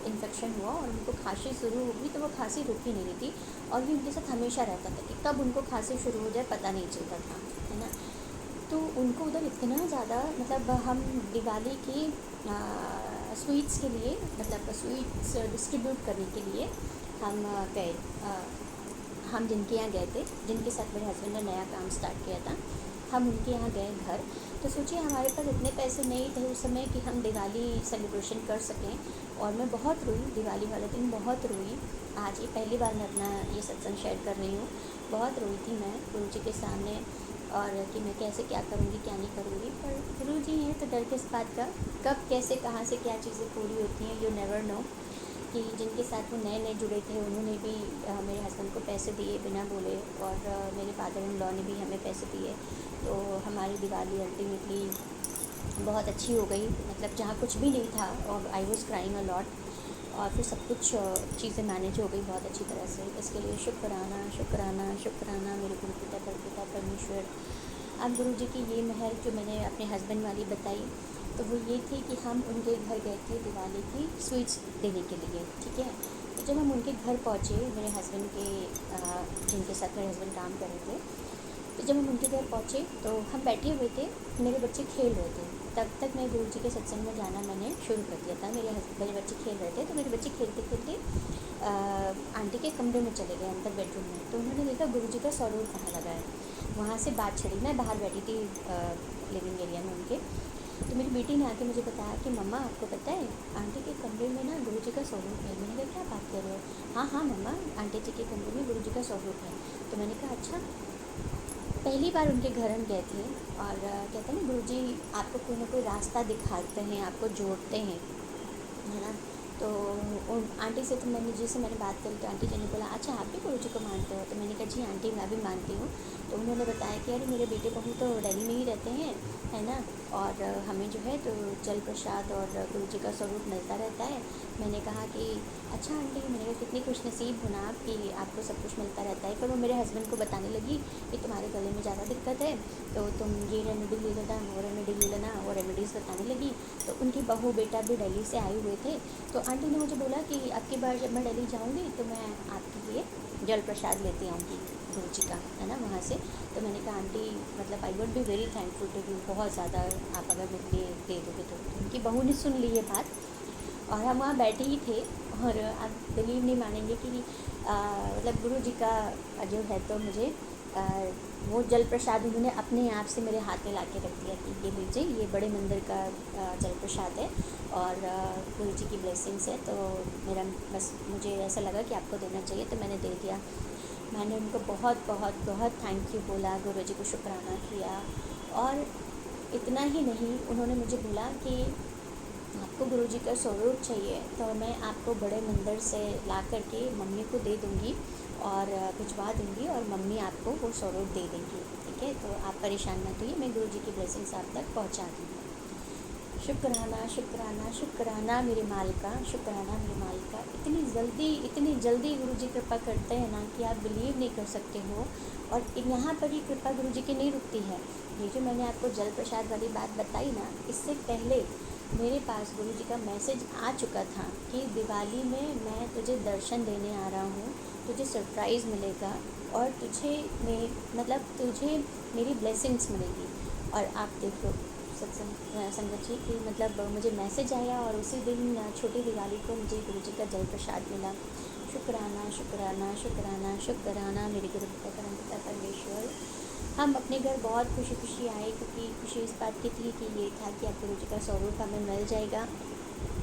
इन्फेक्शन हुआ, और उनको खांसी शुरू हो गई तो वो खांसी रुक ही नहीं रही थी, और ये उनके साथ हमेशा रहता था कि कब उनको खांसी शुरू हो जाए पता नहीं चलता था, है ना। तो उनको उधर इतना ज़्यादा, हम दिवाली की स्वीट्स के लिए, स्वीट्स डिस्ट्रीब्यूट करने के लिए हम गए, हम जिनके यहाँ गए थे, जिनके साथ मेरे हस्बैंड ने नया काम स्टार्ट किया था, हम उनके यहाँ गए घर। तो सोचिए हमारे पास इतने पैसे नहीं थे उस समय कि हम दिवाली सेलिब्रेशन कर सकें, और मैं बहुत रोई दिवाली वाले दिन, बहुत रोई। आज ये पहली बार मैं अपना ये सत्संग शेयर कर रही हूँ। बहुत रोई थी मैं गुरु जी के सामने, और कि मैं कैसे क्या करूँगी क्या नहीं करूँगी। पर गुरु जी हैं तो डर किस बात का, कब कैसे कहाँ से क्या चीज़ें पूरी होती हैं, यू नेवर नो। कि जिनके साथ वो नए नए जुड़े थे उन्होंने भी मेरे हस्बैंड को पैसे दिए बिना बोले, और मेरे फादर इन लॉ ने भी हमें पैसे दिए। तो हमारी दिवाली अल्टीमेटली बहुत अच्छी हो गई, जहाँ कुछ भी नहीं था, और I was crying a lot, और फिर सब कुछ चीज़ें मैनेज हो गई बहुत अच्छी तरह से। इसके लिए शुक्राना शुक्राना शुक्राना मेरे गुरु पिता परपिता परमेश्वर। अब गुरु जी की ये मेहर जो मैंने अपने हस्बैंड वाली बताई, तो वो ये थी कि हम उनके घर गए थे दिवाली की स्वीट्स देने के लिए, ठीक है। तो जब हम उनके घर पहुँचे, मेरे हस्बैंड के जिनके साथ मेरे हस्बैंड काम कर रहे थे, तो जब हम उनके घर पहुँचे तो हम बैठे हुए थे, मेरे बच्चे खेल रहे थे। तब तक मैं गुरु जी के सत्संग में जाना मैंने शुरू कर दिया था। मेरे बच्चे खेल रहे थे, तो मेरे बच्चे खेलते खेलते आंटी के कमरे में चले गए, अंदर बेडरूम में। तो उन्होंने देखा गुरु जी का स्वरूप कहाँ लगा है। वहाँ से बात छड़ी, मैं बाहर बैठी थी लिविंग एरिया में उनके। तो मेरी बेटी ने आके मुझे बताया कि मम्मा आपको पता है आंटी के कमरे में ना गुरु जी का स्वरूप है। मैंने कहा क्या बात कर रहे हो। हाँ हाँ मम्मा, आंटी जी के कमरे में गुरु जी का स्वरूप है। तो मैंने कहा अच्छा। पहली बार उनके घर हम गए थे, और कहते हैं ना गुरु जी आपको कोई ना कोई रास्ता दिखाते हैं, आपको जोड़ते हैं, है ना। तो उन आंटी से, तो मैंने बात करी, तो आंटी जी ने बोला अच्छा आप भी गुरु जी को मानते हो। तो मैंने कहा जी आंटी मैं भी मानती हूँ। तो उन्होंने बताया कि अरे मेरे बेटे बहू तो दिल्ली में ही रहते हैं, है ना, और हमें जो है तो जल प्रसाद और गुरु जी का स्वरूप मिलता रहता है। मैंने कहा कि अच्छा आंटी, मैंने कहा कितनी खुशनसीब हो ना आप कि आपको सब कुछ मिलता रहता है। पर वो मेरे हस्बैंड को बताने लगी कि तुम्हारे गले में ज़्यादा दिक्कत है, तो तुम ये रेमेडी ले लेना, वो रेमेडी ले लेना, वो रेमेडीज़ बताने लगी। तो उनकी बहू बेटा भी दिल्ली से आए हुए थे। तो आंटी ने मुझे बोला कि अब की बार जब मैं दिल्ली जाऊँगी तो मैं आपके लिए जल प्रसाद लेती आऊँगी गुरु जी का, है ना, वहाँ से। तो मैंने कहा आंटी मतलब I would be very thankful to you, बहुत ज़्यादा आप अगर मेरे लिए दे दोगे तो। उनकी बहू ने सुन ली ये बात और हम वहाँ बैठे ही थे। और आप बिलीव नहीं मानेंगे कि मतलब गुरु जी का जो है तो मुझे आ, वो जल प्रसाद उन्होंने अपने आप से मेरे हाथ में ला के रख दिया कि ये लीजिए, ये बड़े मंदिर का जल प्रसाद है और गुरु जी की ब्लेसिंग्स है। तो मेरा बस मुझे ऐसा लगा कि आपको देना चाहिए तो मैंने दे दिया। मैंने उनको बहुत बहुत बहुत थैंक यू बोला, गुरु जी को शुक्राना किया। और इतना ही नहीं, उन्होंने मुझे बोला कि आपको गुरु जी का स्वरूप चाहिए तो मैं आपको बड़े मंदिर से ला करके मम्मी को दे दूँगी और भिजवा दूँगी और मम्मी आपको वो स्वरूप दे देंगी, ठीक है। तो आप परेशान मत होइए, मैं गुरु जी की ब्लेसिंग्स आप तक पहुँचा दूँगी। शुक्राना शुक्राना शुक्राना मेरे मालिका, शुक्राना मेरे मालिका। इतनी जल्दी गुरु जी कृपा करते हैं ना कि आप बिलीव नहीं कर सकते हो। और यहाँ पर ही कृपा गुरु जी की नहीं रुकती है। ये जो मैंने आपको जल प्रसाद वाली बात बताई ना, इससे पहले मेरे पास गुरु जी का मैसेज आ चुका था कि दिवाली में मैं तुझे दर्शन देने आ रहा हूँ, तुझे सरप्राइज़ मिलेगा और तुझे मेरी ब्लेसिंग्स मिलेगी। और आप देखो संगत जी कि मतलब मुझे मैसेज आया और उसी दिन छोटी दिवाली को मुझे गुरु जी का जल प्रसाद मिला। शुक्राना शुक्राना शुक्राना शुक्राना मेरे गुरु पिता परमपिता परमेश्वर। हम अपने घर बहुत खुशी खुशी आए क्योंकि खुशी इस बात की थी कि ये था कि अब गुरु जी का स्वरूप हमें मिल जाएगा,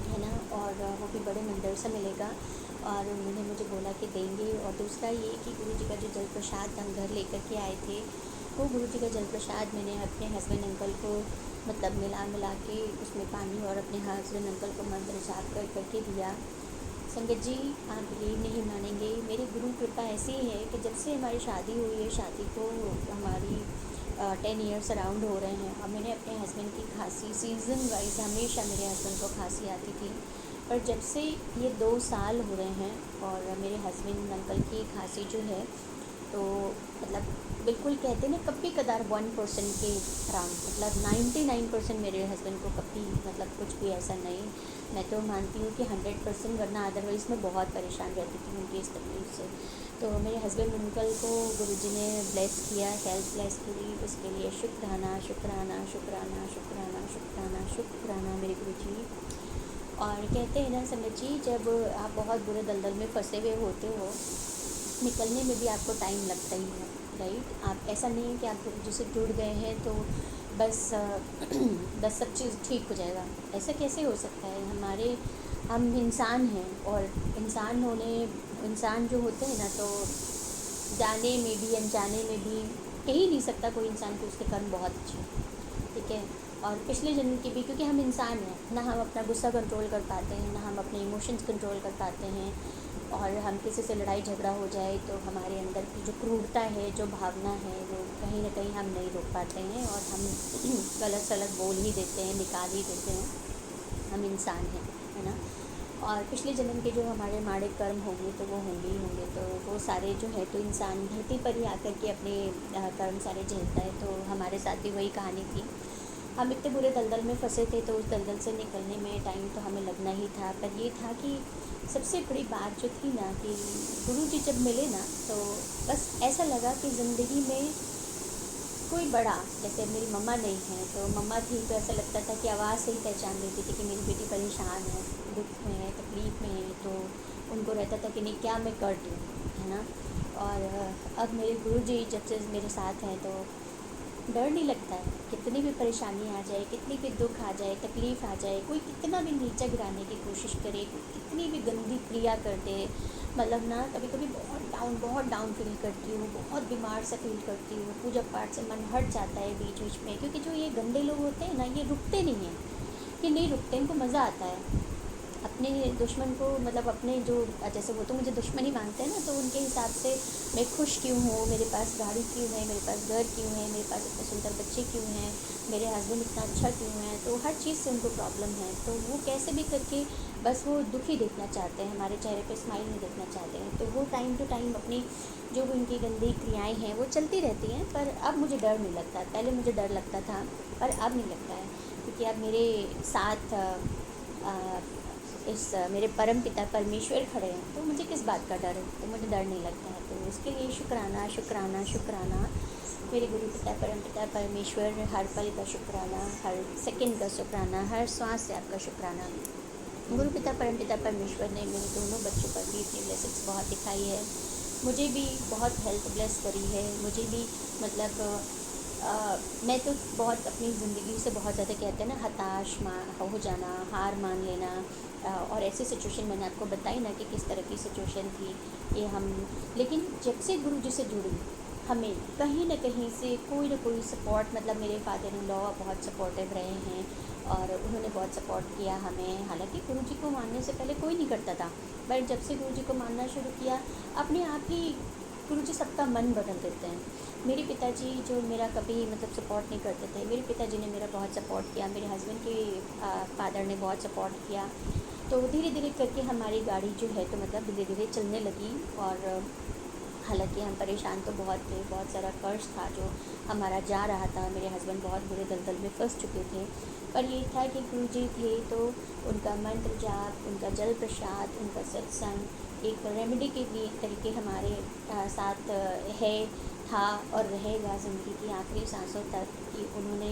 है ना, और वो भी बड़े मंदिर से मिलेगा। और उन्होंने मुझे बोला कि देंगे। और दूसरा ये कि गुरु जी का जो जल प्रसाद हम घर लेकर के आए थे, वो गुरु जी का जल प्रसाद मैंने अपने हस्बैंड अंकल को मतलब मिला के उसमें पानी और अपने हस्बैंड अंकल को मंत्र जाप कर करके दिया। संगत जी आप बिलीव नहीं मानेंगे, मेरी गुरु कृपा ऐसी है कि जब से हमारी शादी हुई है, शादी को हमारी 10 ईयर्स अराउंड हो रहे हैं। और मैंने अपने हस्बैंड की खांसी सीज़न वाइज हमेशा मेरे हस्बैंड को खांसी आती थी, पर जब से ये 2 साल हो रहे हैं और मेरे हस्बैंड अंकल की खांसी जो है तो मतलब बिल्कुल कहते हैं ना कभी कदार 1% के अराउंड, मतलब 99% मेरे हस्बैंड को कभी मतलब कुछ भी ऐसा नहीं। मैं तो मानती हूँ कि 100%, वरना अदरवाइज़ मैं बहुत परेशान रहती थी उनकी इस तकलीफ़ से। तो मेरे हस्बैंड अंकल को गुरुजी ने ब्लेस किया, हेल्थ ब्लेस करी, उसके लिए शुक्राना शुक्राना शुक्राना शुक्राना शुक्राना शुक्राना मेरे गुरुजी। और कहते हैं ना संगत जी, जब आप बहुत बुरे दलदल में फंसे हुए होते हो, निकलने में भी आपको टाइम लगता ही है, राइट। आप ऐसा नहीं है कि आप गुरु जी से जुड़ गए हैं तो बस बस सब चीज़ ठीक हो जाएगा, ऐसा कैसे हो सकता है। हम इंसान हैं और इंसान जो होते हैं ना, तो जाने में भी अनजाने में भी कह ही नहीं सकता कोई इंसान कि उसके कर्म बहुत अच्छे हैं, ठीक है। और पिछले जन्म की भी, क्योंकि हम इंसान हैं ना, हम अपना गुस्सा कंट्रोल कर पाते हैं ना हम अपने इमोशंस कंट्रोल कर पाते हैं। और हम किसी से लड़ाई झगड़ा हो जाए तो हमारे अंदर की जो क्रूरता है, जो भावना है, वो कहीं ना कहीं हम नहीं रोक पाते हैं और हम गलत सलत बोल ही देते हैं, निकाल ही देते हैं। हम इंसान हैं, है ना। और पिछले जन्म के जो हमारे माड़े कर्म होंगे तो वो होंगे ही होंगे, तो वो सारे जो है तो इंसान धरती पर ही आकर के अपने कर्म सारे झेलता है। तो हमारे साथ भी वही कहानी थी। हम इतने बुरे दलदल में फंसे थे तो उस दलदल से निकलने में टाइम तो हमें लगना ही था। पर ये था कि सबसे बड़ी बात जो थी ना कि गुरु जी जब मिले ना, तो बस ऐसा लगा कि ज़िंदगी में कोई बड़ा, जैसे मेरी मम्मा नहीं है तो मम्मा थी तो ऐसा लगता था कि आवाज़ से ही पहचान लेती थी कि मेरी बेटी परेशान है, दुख में है, तकलीफ़ में है। तो उनको रहता था कि नहीं क्या मैं कर दूँ, है ना। और अब मेरे गुरु जी जब से मेरे साथ हैं तो डर नहीं लगता है। कितनी भी परेशानी आ जाए, कितनी भी दुख आ जाए, तकलीफ़ आ जाए, कोई कितना भी नीचा गिराने की कोशिश करे, कोई कितनी भी गंदी क्रिया कर दे, मतलब ना कभी कभी बहुत डाउन फील करती हूँ, बहुत बीमार सा फील करती हूँ, पूजा पाठ से मन हट जाता है बीच बीच में। क्योंकि जो ये गंदे लोग होते हैं ना, ये रुकते नहीं हैं, ये नहीं रुकते, इनको मज़ा आता है अपने दुश्मन को, मतलब अपने जो जैसे वो तो मुझे दुश्मन ही मानते हैं ना, तो उनके हिसाब से मैं खुश क्यों हूँ, मेरे पास गाड़ी क्यों है, मेरे पास घर क्यों है, मेरे पास इतने सुंदर बच्चे क्यों हैं, मेरे हस्बैंड इतना अच्छा क्यों है, तो हर चीज़ से उनको प्रॉब्लम है। तो वो कैसे भी करके बस वो दुखी देखना चाहते हैं, हमारे चेहरे पे स्माइल नहीं देखना चाहते हैं। तो वो टाइम टू टाइम अपनी जो भी उनकी गंदी क्रियाएँ हैं वो चलती रहती हैं। पर अब मुझे डर नहीं लगता, पहले मुझे डर लगता था पर अब नहीं लगता है, क्योंकि अब मेरे साथ मेरे परम पिता परमेश्वर खड़े हैं, तो मुझे किस बात का डर है, तो मुझे डर नहीं लगता है। तो इसके लिए शुक्राना शुक्राना शुक्राना, मेरे गुरु पिता परम पिता परमेश्वर, हर पल का शुक्राना, हर सेकंड का शुक्राना, हर सांस से आपका शुक्राना। गुरु पिता परम पिता परमेश्वर ने मेरे दोनों बच्चों पर भी अपनी ब्लेसिंग्स बहुत दिखाई है, मुझे भी बहुत हेल्थ ब्लेस करी है, मुझे भी मतलब मैं तो बहुत अपनी ज़िंदगी से बहुत ज़्यादा कहते हैं ना हताश हो जाना, हार मान लेना, और ऐसी सिचुएशन मैंने आपको बताई ना कि किस तरह की सिचुएशन थी कि हम, लेकिन जब से गुरु जी से जुड़ी हमें कहीं ना कहीं से कोई ना कोई सपोर्ट, मतलब मेरे फादर इन लॉ बहुत सपोर्टिव रहे हैं और उन्होंने बहुत सपोर्ट किया हमें। हालांकि गुरु जी को मानने से पहले कोई नहीं करता था, बट जब से गुरु जी को मानना शुरू किया, अपने आप ही गुरु जी सबका मन बदल देते हैं। मेरे पिताजी जो मेरा कभी मतलब सपोर्ट नहीं करते थे, मेरे पिताजी ने मेरा बहुत सपोर्ट किया, मेरे हस्बैंड के फादर ने बहुत सपोर्ट किया। तो धीरे धीरे करके हमारी गाड़ी जो है तो मतलब धीरे धीरे चलने लगी। और हालांकि हम परेशान तो बहुत थे, बहुत सारा कर्ज था जो हमारा जा रहा था, मेरे हस्बैंड बहुत बुरे दलदल में फंस चुके थे। पर ये था कि गुरु जी थे तो उनका मंत्र जाप, उनका जल प्रसाद, उनका सत्संग एक रेमेडी के लिए तरीके हमारे साथ है, था और रहेगा ज़िंदगी की आखिरी सांसों तक, कि उन्होंने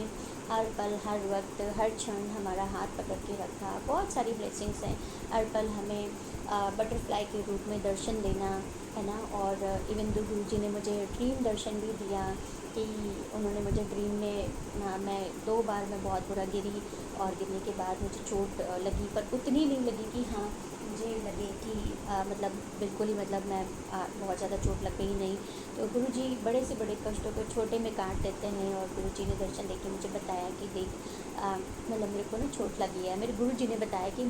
हर पल हर वक्त हर क्षण हमारा हाथ पकड़ के रखा। बहुत सारी ब्लेसिंग्स हैं, हर पल हमें बटरफ्लाई के रूप में दर्शन देना है ना। और इवन दो गुरु जी ने मुझे ड्रीम दर्शन भी दिया कि उन्होंने मुझे ड्रीम में मैं 2 बार मैं बहुत बुरा गिरी और गिरने के बाद मुझे चोट लगी, पर उतनी नहीं लगी कि हाँ मुझे लगे कि मतलब बिल्कुल ही मतलब मैं बहुत ज़्यादा चोट लग गई नहीं। तो गुरु जी बड़े से बड़े कष्टों को छोटे में काट देते हैं। और गुरु जी ने दर्शन देके मुझे बताया कि देख मतलब मेरे को ना चोट लगी है। मेरे गुरु जी ने बताया कि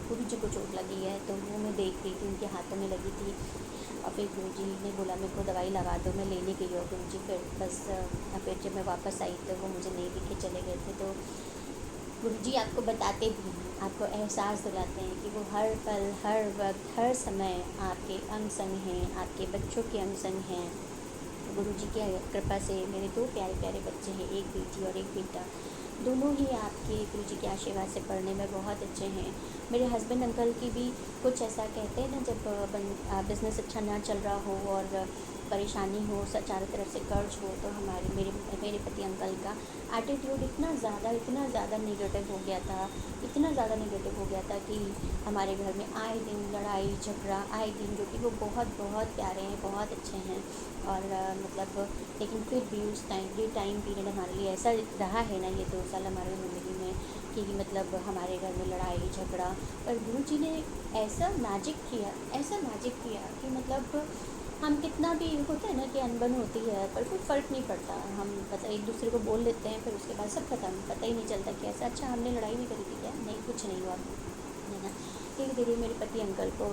गुरु जी को चोट लगी है, तो वो मैं देख रही थी, उनके हाथों में लगी थी। और फिर गुरु जी ने बोला मेरे को दवाई लगा दो, मैं लेने गई और गुरु जी फिर बस फिर जब मैं वापस आई तो वो मुझे नहीं दिखे, चले गए थे। तो गुरु जी आपको बताते भी हैं, आपको एहसास दिलाते हैं कि वो हर पल हर वक्त हर समय आपके अंग संग हैं, आपके बच्चों के अंग संग हैं। गुरु जी की कृपा से मेरे 2 प्यारे प्यारे बच्चे हैं, एक बेटी और एक बेटा। दोनों ही आपके गुरु जी के आशीर्वाद से पढ़ने में बहुत अच्छे हैं। मेरे हस्बैंड अंकल की भी कुछ ऐसा कहते हैं ना, जब बिज़नेस अच्छा ना चल रहा हो और परेशानी हो, चारों तरफ से कर्ज हो, तो मेरे पति अंकल का एटीट्यूड इतना ज़्यादा नेगेटिव हो गया था, इतना ज़्यादा नेगेटिव हो गया था कि हमारे घर में आए दिन लड़ाई झगड़ा आए दिन, जो कि वो बहुत बहुत प्यारे हैं, बहुत अच्छे हैं। और मतलब लेकिन फिर भी उस टाइम पीरियड हमारे लिए ऐसा रहा है ना, ये 2 साल हमारी ज़िंदगी में, कि मतलब हमारे घर में लड़ाई झगड़ा। पर गुरु जी ने ऐसा मैजिक किया कि मतलब हम कितना भी होता है ना कि अनबन होती है, पर कोई फ़र्क नहीं पड़ता, हम मतलब एक दूसरे को बोल लेते हैं, फिर उसके बाद सब खत्म, पता ही नहीं चलता कि ऐसा अच्छा हमने लड़ाई नहीं करी थी क्या, नहीं कुछ नहीं हुआ, है ना। धीरे धीरे मेरे पति अंकल को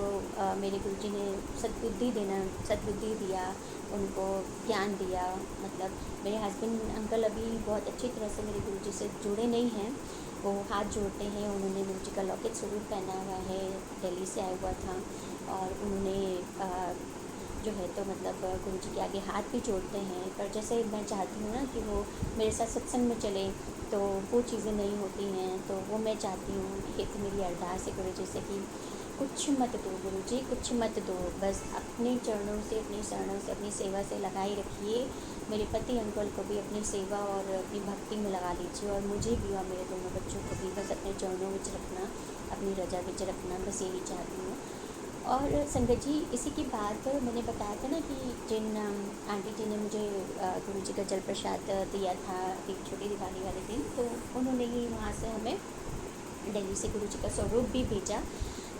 मेरे गुरुजी ने सद्बुद्धि दिया, उनको ज्ञान दिया। मतलब मेरे हस्बैंड अंकल अभी बहुत अच्छी तरह से मेरे गुरुजी से जुड़े नहीं हैं, वो हाथ जोड़ते हैं। उन्होंने गुरुजी का लॉकेट स्वरूप पहना हुआ है, दिल्ली से आया हुआ था, और उन्होंने जो है तो मतलब गुरु जी के आगे हाथ भी जोड़ते हैं। पर जैसे मैं चाहती हूँ ना कि वो मेरे साथ सत्संग में चले, तो वो चीज़ें नहीं होती हैं। तो वो मैं चाहती हूँ, एक मेरी अरदास है गुरु जी से कि कुछ मत दो गुरु जी, कुछ मत दो, बस अपने चरणों से, अपनी शरणों से, अपनी सेवा से लगाई रखिए। मेरे पति अंकल को भी अपनी सेवा और अपनी भक्ति में लगा लीजिए, और मुझे भी और मेरे दोनों बच्चों को भी बस अपने चरणों में रखना, अपनी रजा में रखना, बस यही चाहती हूँ। और संगत जी, इसी की बात मैंने बताया था ना कि जिन आंटी जी ने मुझे गुरु जी का जल प्रसाद दिया था अभी छोटी दिवाली वाले दिन, तो उन्होंने ही वहाँ से हमें दिल्ली से गुरु जी का स्वरूप भी भेजा।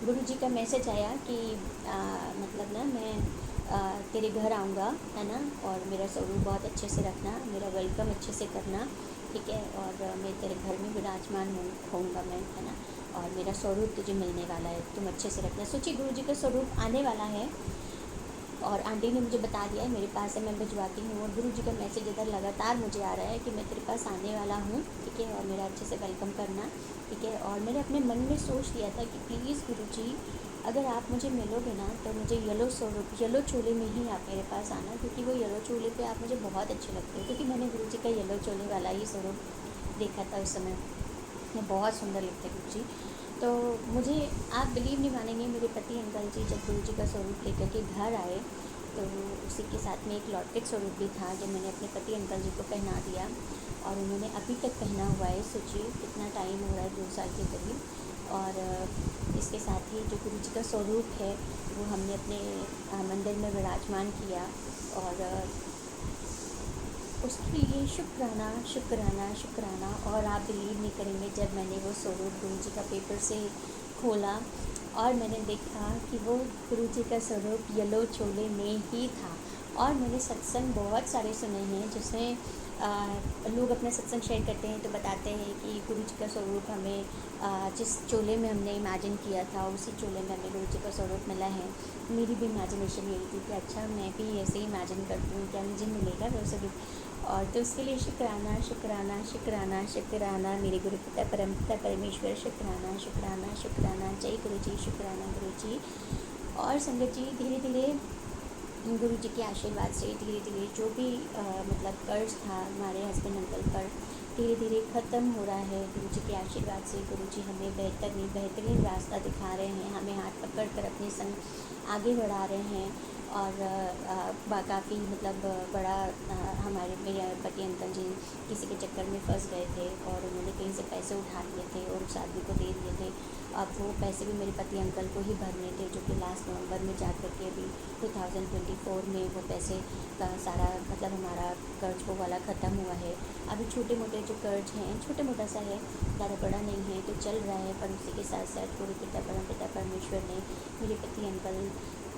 गुरु जी का मैसेज आया कि मतलब ना मैं तेरे घर आऊँगा, है ना, और मेरा स्वरूप बहुत अच्छे से रखना, मेरा वेलकम अच्छे से करना, ठीक है, और मैं तेरे घर में विराजमान होऊंगा मैं, है ना, और मेरा स्वरूप तुझे मिलने वाला है, तुम अच्छे से रखना। सोचिए गुरु जी का स्वरूप आने वाला है, और आंटी ने मुझे बता दिया है मेरे पास है, मैं भिजवाती हूँ। और गुरु जी का मैसेज इधर लगातार मुझे आ रहा है कि मैं तेरे पास आने वाला हूँ, ठीक है, और मेरा अच्छे से वेलकम करना, ठीक है। और मैंने अपने मन में सोच लिया था कि प्लीज़ गुरु जी, अगर आप मुझे मिलोगे ना, तो मुझे येलो चोले में ही आप मेरे पास आना, क्योंकि वो येलो चोले पे आप मुझे बहुत अच्छे लगते हो, क्योंकि मैंने गुरु जी का येलो चोले वाला ही स्वरूप देखा था उस समय, मैं बहुत सुंदर लगते गुरु जी। तो मुझे, आप बिलीव नहीं मानेंगे, मेरे पति अंकल जी जब गुरु जी का स्वरूप लेकर के घर आए तो उसी के साथ में एक लॉकेट स्वरूप भी था जो मैंने अपने पति अंकल जी को पहना दिया, और उन्होंने अभी तक पहना हुआ है। सोचिए कितना टाइम हो रहा है, 2 साल के करीब। और इसके साथ ही जो गुरु जी का स्वरूप है वो हमने अपने मंदिर में विराजमान किया, और उसके लिए शुक्राना शुक्राना शुक्राना। और आप बिलीव नहीं करेंगे, जब मैंने वो स्वरूप गुरु जी का पेपर से खोला और मैंने देखा कि वो गुरु जी का स्वरूप येलो चोले में ही था। और मैंने सत्संग बहुत सारे सुने हैं जिसमें लोग अपना सत्संग शेयर करते हैं तो बताते हैं कि गुरु जी का स्वरूप हमें जिस चोले में हमने इमेजिन किया था उसी चोले में हमें गुरु जी का स्वरूप मिला है। मेरी भी इमेजिनेशन यही थी कि अच्छा मैं भी ऐसे ही इमेजिन करती हूँ, क्या मुझे मिलेगा वैसे भी। और तो उसके लिए शुक्राना शुक्राना शुक्राना शुक्राना मेरे गुरु पिता परम पिता परमेश्वर, शुक्राना शुक्राना शुक्राना। जय गुरु जी, शुक्राना गुरु जी। और संगत जी, धीरे धीरे गुरु जी के आशीर्वाद से धीरे धीरे जो भी मतलब कर्ज था हमारे हस्बैंड अंकल पर, धीरे धीरे ख़त्म हो रहा है। गुरु जी के आशीर्वाद से गुरु जी हमें बेहतरीन रास्ता दिखा रहे हैं, हमें हाथ पकड़ कर अपने संग आगे बढ़ा रहे हैं। और काफ़ी मतलब बड़ा हमारे मेरे पति अंकल जी किसी के चक्कर में फंस गए थे और उन्होंने कहीं से पैसे उठा लिए थे और उस आदमी को दे दिए थे। अब वो पैसे भी मेरे पति अंकल को ही भरने थे, जो कि लास्ट नवंबर में जा कर के अभी 2024 में वो पैसे का सारा मतलब हमारा कर्ज वो वाला ख़त्म हुआ है। अभी छोटे मोटे जो कर्ज हैं, छोटा मोटा सा है, ज़्यादा बड़ा नहीं है, तो चल रहा है। पर उसी के साथ साथ गुरु पिता परम पिता परमेश्वर ने मेरे पति अंकल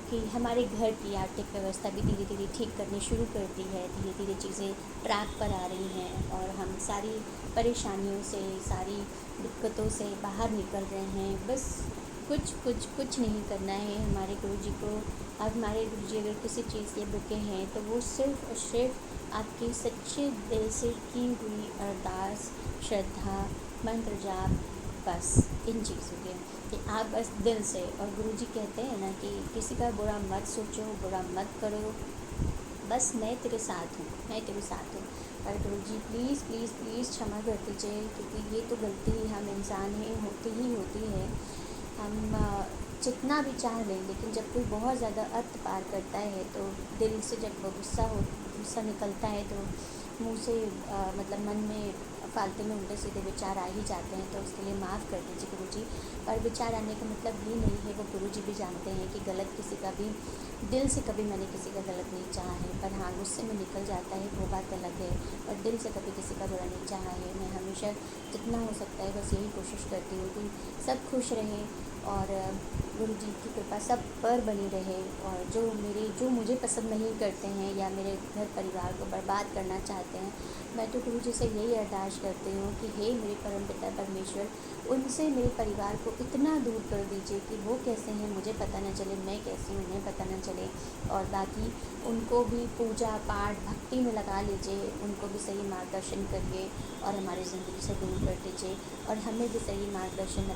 कि हमारे घर की आर्थिक व्यवस्था भी धीरे धीरे ठीक करनी शुरू कर दी है। धीरे धीरे चीज़ें ट्रैक पर आ रही हैं और हम सारी परेशानियों से, सारी दिक्कतों से बाहर निकल रहे हैं। बस कुछ नहीं करना है हमारे गुरु जी को। अब हमारे गुरु जी अगर किसी चीज़ के रुके हैं तो वो सिर्फ़ और सिर्फ आपके सच्चे दिल से की हुई अरदास, श्रद्धा, मंत्र जाप, बस इन चीज़ों के कि आप बस दिल से। और गुरु जी कहते हैं ना कि किसी का बुरा मत सोचो, बुरा मत करो, बस मैं तेरे साथ हूँ, मैं तेरे साथ हूँ। और गुरु जी प्लीज़ प्लीज़ प्लीज़ क्षमा कर दीजिए, क्योंकि ये तो गलती हम इंसान हैं, होती ही होती है। हम जितना भी चाह लें, लेकिन जब कोई बहुत ज़्यादा अर्थ पार करता है तो दिल से जब वो गुस्सा निकलता है तो मुंह से मतलब मन में फालतू में उल्टे सीधे विचार आ ही जाते हैं। तो उसके लिए माफ़ कर दीजिए गुरु जी। पर विचार आने का मतलब ये नहीं है, वो गुरु जी भी जानते हैं कि गलत किसी का भी दिल से कभी मैंने किसी का गलत नहीं चाहा है। पर हाँ, गुस्से में निकल जाता है वो बात अलग है, और दिल से कभी किसी का बुरा नहीं चाहा है। मैं हमेशा जितना हो सकता है बस यही कोशिश करती हूँ कि सब खुश रहें और गुरु जी की कृपा सब पर बनी रहे। और जो मुझे पसंद नहीं करते हैं या मेरे घर परिवार को बर्बाद करना चाहते हैं, मैं तो गुरु जी से यही अरदास करती हूँ कि हे मेरे परम पिता परमेश्वर, उनसे मेरे परिवार को इतना दूर कर दीजिए कि वो कैसे हैं मुझे पता न चले, मैं कैसी हूँ उन्हें पता न चले। और बाकी उनको भी पूजा पाठ भक्ति में लगा लीजिए, उनको भी सही मार्गदर्शन करिए और हमारी ज़िंदगी से दूर कर दीजिए। और हमें भी सही मार्गदर्शन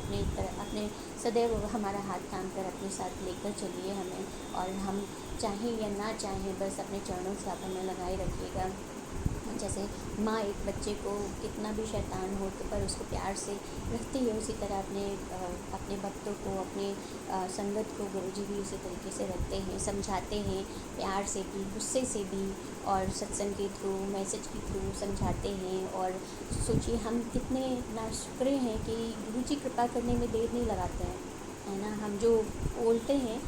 अपने सदैव हमारा हाथ थाम कर अपने साथ लेकर चलिए हमें। और हम चाहें या ना चाहें बस अपने चरणों से आप हमें लगाए रखिएगा। जैसे माँ एक बच्चे को कितना भी शैतान हो तो पर उसको प्यार से रखती है, उसी तरह अपने भक्तों को, अपने संगत को गुरु जी भी उसी तरीके से रखते हैं, समझाते हैं प्यार से भी, गुस्से से भी, और सत्संग के थ्रू, मैसेज के थ्रू समझाते हैं। और सोचिए हम कितने नाशुक्रे हैं कि गुरु जी कृपा करने में देर नहीं लगाते हैं, है ना। हम जो बोलते हैं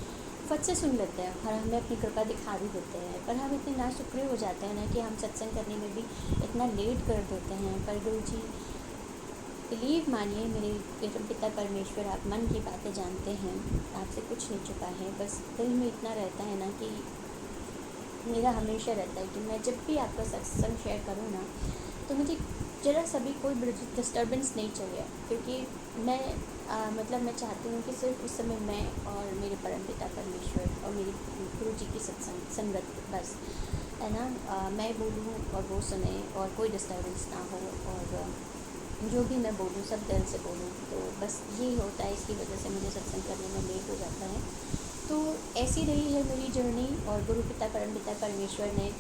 फट से सुन लेते हैं और हमें अपनी कृपा दिखा भी देते हैं, पर हम इतने नाशुक्रे हो जाते हैं ना कि हम सत्संग करने में भी इतना लेट कर देते हैं। पर गुरु जी बिलीव मानिए मेरे पिता परमेश्वर, आप मन की बातें जानते हैं, आपसे कुछ नहीं छुपा है। बस दिल में इतना रहता है ना कि मेरा हमेशा रहता है कि मैं जब भी आपका सत्संग शेयर करूँ ना तो मुझे ज़रा सभी कोई डिस्टर्बेंस नहीं चाहिए, क्योंकि मैं मतलब मैं चाहती हूँ कि सिर्फ उस समय मैं और मेरे परमपिता परमेश्वर और मेरी गुरु जी की संगत बस, है ना। मैं बोलूँ और वो सुने और कोई डिस्टर्बेंस ना हो, और जो भी मैं बोलूँ सब दिल से बोलूँ। तो बस यही होता है, इसकी वजह से मुझे सत्संग करने में लेट हो जाता है। तो ऐसी रही है मेरी जर्नी, और गुरु पिता परमपिता परमेश्वर ने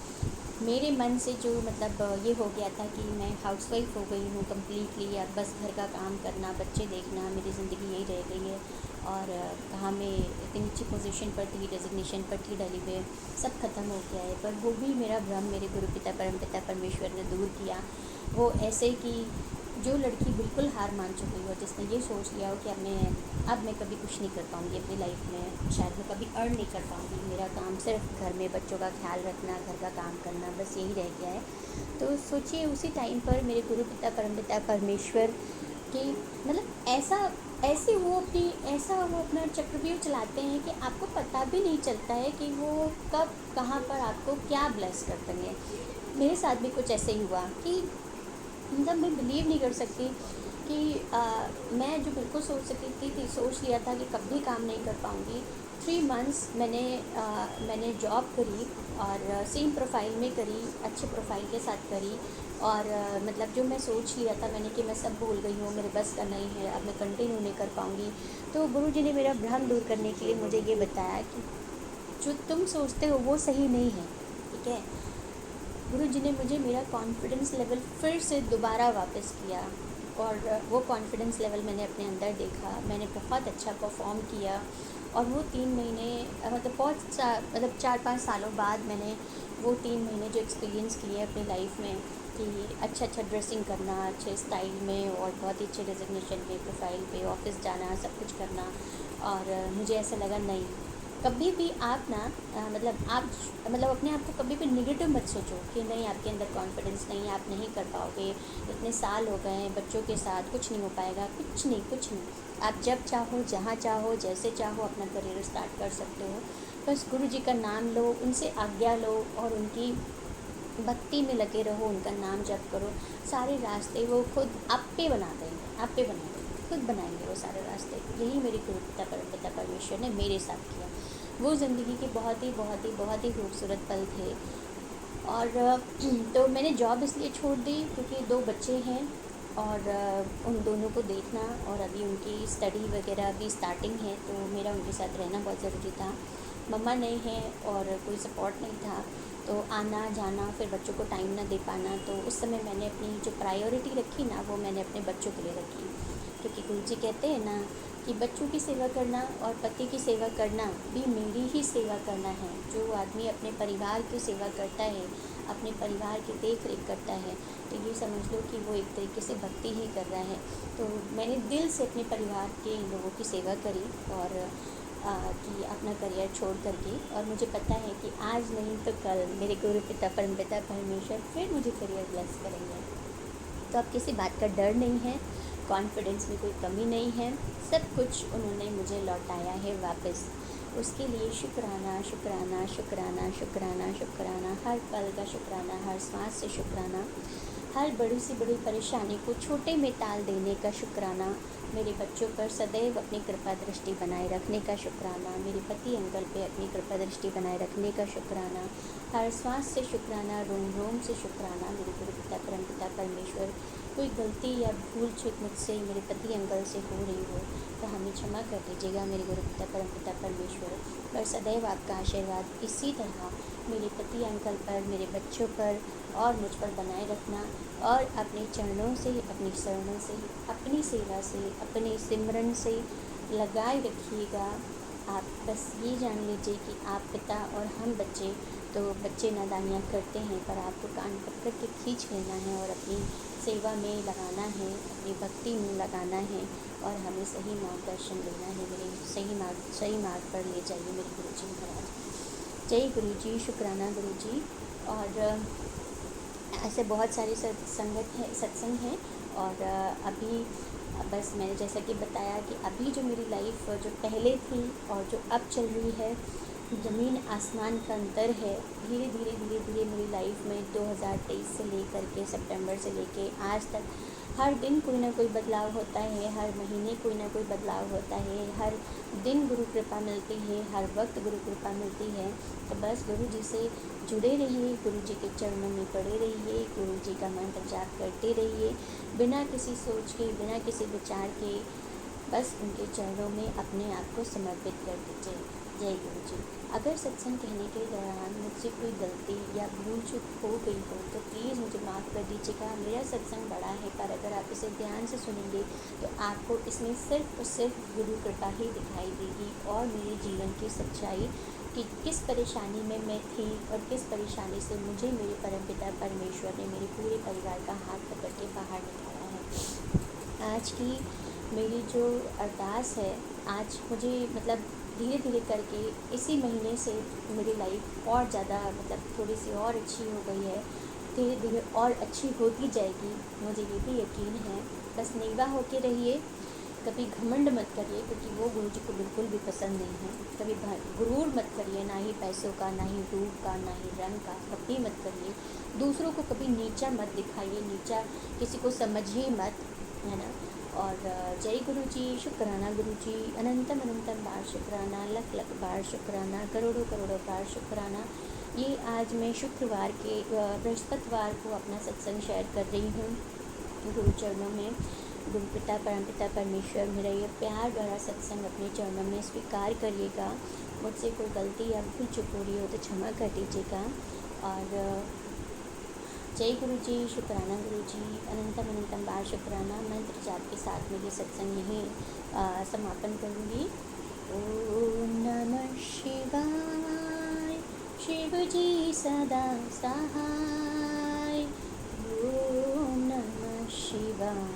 मेरे मन से जो मतलब ये हो गया था कि मैं हाउसवाइफ हो गई हूँ कम्प्लीटली, अब बस घर का काम करना, बच्चे देखना, मेरी ज़िंदगी यही रह गई है। और कहाँ मैं इतनी अच्छी पोजीशन पर थी, डेजिग्नेशन पर थी दिल्ली में, सब खत्म हो गया है। पर वो भी मेरा भ्रम मेरे गुरु पिता परमपिता परमेश्वर ने दूर किया। वो ऐसे कि जो लड़की बिल्कुल हार मान चुकी हो, जिसने ये सोच लिया हो कि अब मैं कभी कुछ नहीं कर पाऊँगी अपनी लाइफ में, शायद मैं कभी अर्न नहीं कर पाऊँगी, मेरा काम सिर्फ घर में बच्चों का ख्याल रखना, घर का काम करना, बस यही रह गया है। तो सोचिए उसी टाइम पर मेरे गुरु पिता परमपिता परमेश्वर कि मतलब ऐसा वो अपना चक्रव्यूह चलाते हैं कि आपको पता भी नहीं चलता है कि वो कब कहाँ पर आपको क्या ब्लेस कर देंगे। मेरे साथ भी कुछ ऐसे ही हुआ कि मतलब मैं बिलीव नहीं कर सकती कि मैं जो बिल्कुल सोच सकती थी, सोच लिया था कि कभी काम नहीं कर पाऊँगी। 3 मंथ्स मैंने जॉब करी और सेम प्रोफाइल में करी, अच्छे प्रोफाइल के साथ करी। और मतलब जो मैं सोच लिया था मैंने कि मैं सब भूल गई हूँ, मेरे बस का नहीं है, अब मैं कंटिन्यू नहीं कर पाऊँगी। तो गुरुजी ने मेरा भ्रम दूर करने के लिए मुझे ये बताया कि जो तुम सोचते हो वो सही नहीं है, ठीक है। गुरुजी ने मुझे मेरा कॉन्फिडेंस लेवल फिर से दोबारा वापस किया और वो कॉन्फिडेंस लेवल मैंने अपने अंदर देखा। मैंने बहुत अच्छा परफॉर्म किया और वो 3 महीने मतलब 4-5 सालों बाद मैंने वो 3 महीने जो एक्सपीरियंस किए अपनी लाइफ में कि अच्छा ड्रेसिंग करना, अच्छे स्टाइल में और बहुत ही अच्छे डेजिग्नेशन पे, प्रोफाइल पे, ऑफिस जाना, सब कुछ करना। और मुझे ऐसा लगा नहीं, कभी भी आप ना मतलब अपने आप को कभी भी निगेटिव मत सोचो कि नहीं आपके अंदर कॉन्फिडेंस नहीं है, आप नहीं कर पाओगे, इतने साल हो गए हैं बच्चों के साथ, कुछ नहीं हो पाएगा। कुछ नहीं, कुछ नहीं। आप जब चाहो, जहाँ चाहो, जैसे चाहो अपना करियर स्टार्ट कर सकते हो। बस गुरु जी का नाम लो, उनसे आज्ञा लो और उनकी भक्ति में लगे रहो, उनका नाम जप करो। सारे रास्ते वो खुद आप पे बना देंगे, आप पे बना देंगे, खुद बनाएंगे वो सारे रास्ते। यही मेरे गुरु पिता परमपिता परमेश्वर ने मेरे साथ किया। वो ज़िंदगी के बहुत ही खूबसूरत पल थे। और तो मैंने जॉब इसलिए छोड़ दी क्योंकि 2 बच्चे हैं और उन दोनों को देखना और अभी उनकी स्टडी वगैरह अभी स्टार्टिंग है, तो मेरा उनके साथ रहना बहुत ज़रूरी था। मम्मा नहीं है और कोई सपोर्ट नहीं था, तो आना जाना फिर बच्चों को टाइम ना दे पाना, तो उस समय मैंने अपनी जो प्रायोरिटी रखी ना वो मैंने अपने बच्चों के लिए रखी। क्योंकि गुरुजी कहते हैं ना कि बच्चों की सेवा करना और पति की सेवा करना भी मेरी ही सेवा करना है। जो आदमी अपने परिवार की सेवा करता है, अपने परिवार की देख रेख करता है, तो ये समझ लो कि वो एक तरीके से भक्ति ही कर रहा है। तो मैंने दिल से अपने परिवार के लोगों की सेवा करी और कि अपना करियर छोड़ करके। और मुझे पता है कि आज नहीं तो कल मेरे गुरु पिता परमपिता परमेश्वर फिर मुझे करियर ब्लेस करेंगे। तो अब किसी बात का डर नहीं है, कॉन्फिडेंस में कोई कमी नहीं है, सब कुछ उन्होंने मुझे लौटाया है वापस। उसके लिए शुक्राना शुक्राना शुक्राना शुक्राना शुक्राना, हर पल का शुक्राना, हर सांस से शुक्राना, हर बड़ी से बड़ी परेशानी को छोटे में टाल देने का शुक्राना, मेरे बच्चों पर सदैव अपनी कृपा दृष्टि बनाए रखने का शुक्राना, मेरे पति अंकल पे अपनी कृपा दृष्टि बनाए रखने का शुक्राना, हर श्वास से शुक्राना, रोम रोम से शुक्राना। मेरे गुरु पिता परमपिता परमेश्वर, कोई गलती या भूल चूक मुझसे मेरे पति अंकल से हो रही हो तो हमें क्षमा कर दीजिएगा मेरे गुरु पिता परमपिता परमेश्वर। पर सदैव आपका आशीर्वाद इसी तरह मेरे पति अंकल पर, मेरे बच्चों पर और मुझ पर बनाए रखना। और अपने चरणों से, अपनी शरणों से, अपनी सेवा से, अपने सिमरन से लगाए रखिएगा। आप बस ये जान लीजिए कि आप पिता और हम बच्चे, तो बच्चे नादानियाँ करते हैं पर आपको कान पकड़ के खींच लेना है और अपनी सेवा में लगाना है, अपनी भक्ति में लगाना है और हमें सही मार्गदर्शन देना है। मेरे सही मार्ग पर ले जाइए मेरे गुरुजी महाराज। जय गुरुजी, शुक्राना गुरुजी। और ऐसे बहुत सारे सत्संग हैं। और अभी बस मैंने जैसा कि बताया कि अभी जो मेरी लाइफ जो पहले थी और जो अब चल रही है, ज़मीन आसमान का अंतर है। धीरे धीरे मेरी लाइफ में 2023 से लेकर के सितंबर से लेके आज तक हर दिन कोई ना कोई बदलाव होता है, हर महीने कोई ना कोई बदलाव होता है, हर दिन गुरु कृपा मिलती है, हर वक्त गुरु कृपा मिलती है। तो बस गुरु जी से जुड़े रहिए, गुरु जी के चरणों में पड़े रहिए, गुरु जी का मंत्र जाप करते रहिए, बिना किसी सोच के, बिना किसी विचार के, बस उनके चरणों में अपने आप को समर्पित कर दीजिए। जय गुरु जी। अगर सत्संग कहने के दौरान मुझसे कोई गलती या भूल चूक हो गई हो तो प्लीज़ मुझे माफ़ कर दीजिएगा। मेरा सत्संग बड़ा है, पर अगर आप इसे ध्यान से सुनेंगे तो आपको इसमें सिर्फ और सिर्फ गुरु कृपा ही दिखाई देगी और मेरे जीवन की सच्चाई कि किस परेशानी में मैं थी और किस परेशानी से मुझे मेरे परमपिता परमेश्वर ने मेरे पूरे परिवार का हाथ पकड़ के बाहर निकाला है। आज की मेरी जो अरदास है, आज मुझे मतलब धीरे धीरे करके इसी महीने से मेरी लाइफ और ज़्यादा मतलब थोड़ी सी और अच्छी हो गई है, धीरे धीरे और अच्छी होती जाएगी, मुझे ये भी यकीन है। बस नेवा होके रहिए, कभी घमंड मत करिए क्योंकि वो गुरु जी को बिल्कुल भी पसंद नहीं है। कभी गुरूर मत करिए, ना ही पैसों का, ना ही रूप का, ना ही रंग का, कभी मत करिए। दूसरों को कभी नीचा मत दिखाइए, नीचा किसी को समझिए मत, है ना। और जय गुरु जी, शुक्राना गुरु जी, अनंतम अनंतम बार शुक्राना, लख लख बार शुक्राना, करोड़ों करोड़ों बार शुक्राना। ये आज मैं शुक्रवार के बृहस्पतिवार को अपना सत्संग शेयर कर रही हूँ गुरु चरणों में। गुरु पिता परमपिता परमेश्वर, मेरा ये प्यार भरा सत्संग अपने चरणों में स्वीकार करिएगा। मुझसे कोई गलती या भूल चूक हो रही हो तो क्षमा कर दीजिएगा। और जय गुरु जी, शुक्राना गुरु जी, अनंतम अनंतम बार शुक्राना। मंत्र जाप के साथ में ये सत्संग यहीं समापन करूँगी। ओम नमः शिवाय, शिव जी सदा सहाय। ओम नमः शिवाय,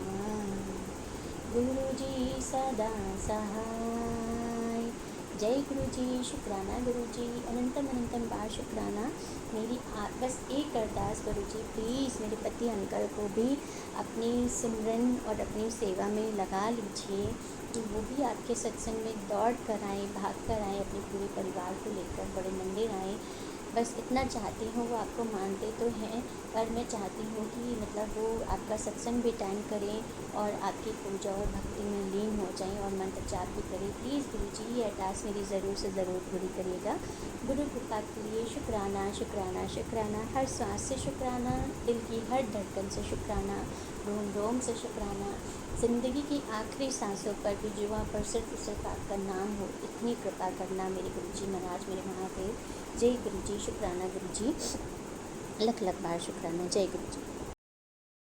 गुरु जी सदा सहाय। जय गुरु जी, शुक्राना गुरु जी, अनंतम अनंतम बार शुक्राना। मेरी बस एक अरदास गुरु जी, प्लीज़ मेरे पति अंकल को भी अपनी सिमरन और अपनी सेवा में लगा लीजिए कि वो भी आपके सत्संग में दौड़ कर आएँ, भाग कर आएँ, अपने पूरे परिवार को लेकर बड़े मंदिर आएँ। बस इतना चाहती हूँ, वो आपको मानते तो हैं, पर मैं चाहती हूँ कि मतलब वो आपका सत्संग भी अटेंड करें और आपकी पूजा और भक्ति में लीन हो जाएं और मंत्र जाप भी करें। प्लीज़ गुरु जी, ये अरदास मेरी ज़रूर से ज़रूर पूरी करिएगा। गुरु कृपा के लिए शुक्राना शुक्राना शुक्राना, हर सांस से शुक्राना, दिल की हर धड़कन से शुक्राना, रोम रोम से शुक्राना। ज़िंदगी की आखिरी सांसों पर भी जुआ पर सिर्फ आपका नाम हो, इतनी कृपा करना मेरे गुरु जी महाराज, मेरे महादेव। जय गुरु जी, शुक्राना गुरु जी, लख लख बार शुक्राना। जय गुरु जी।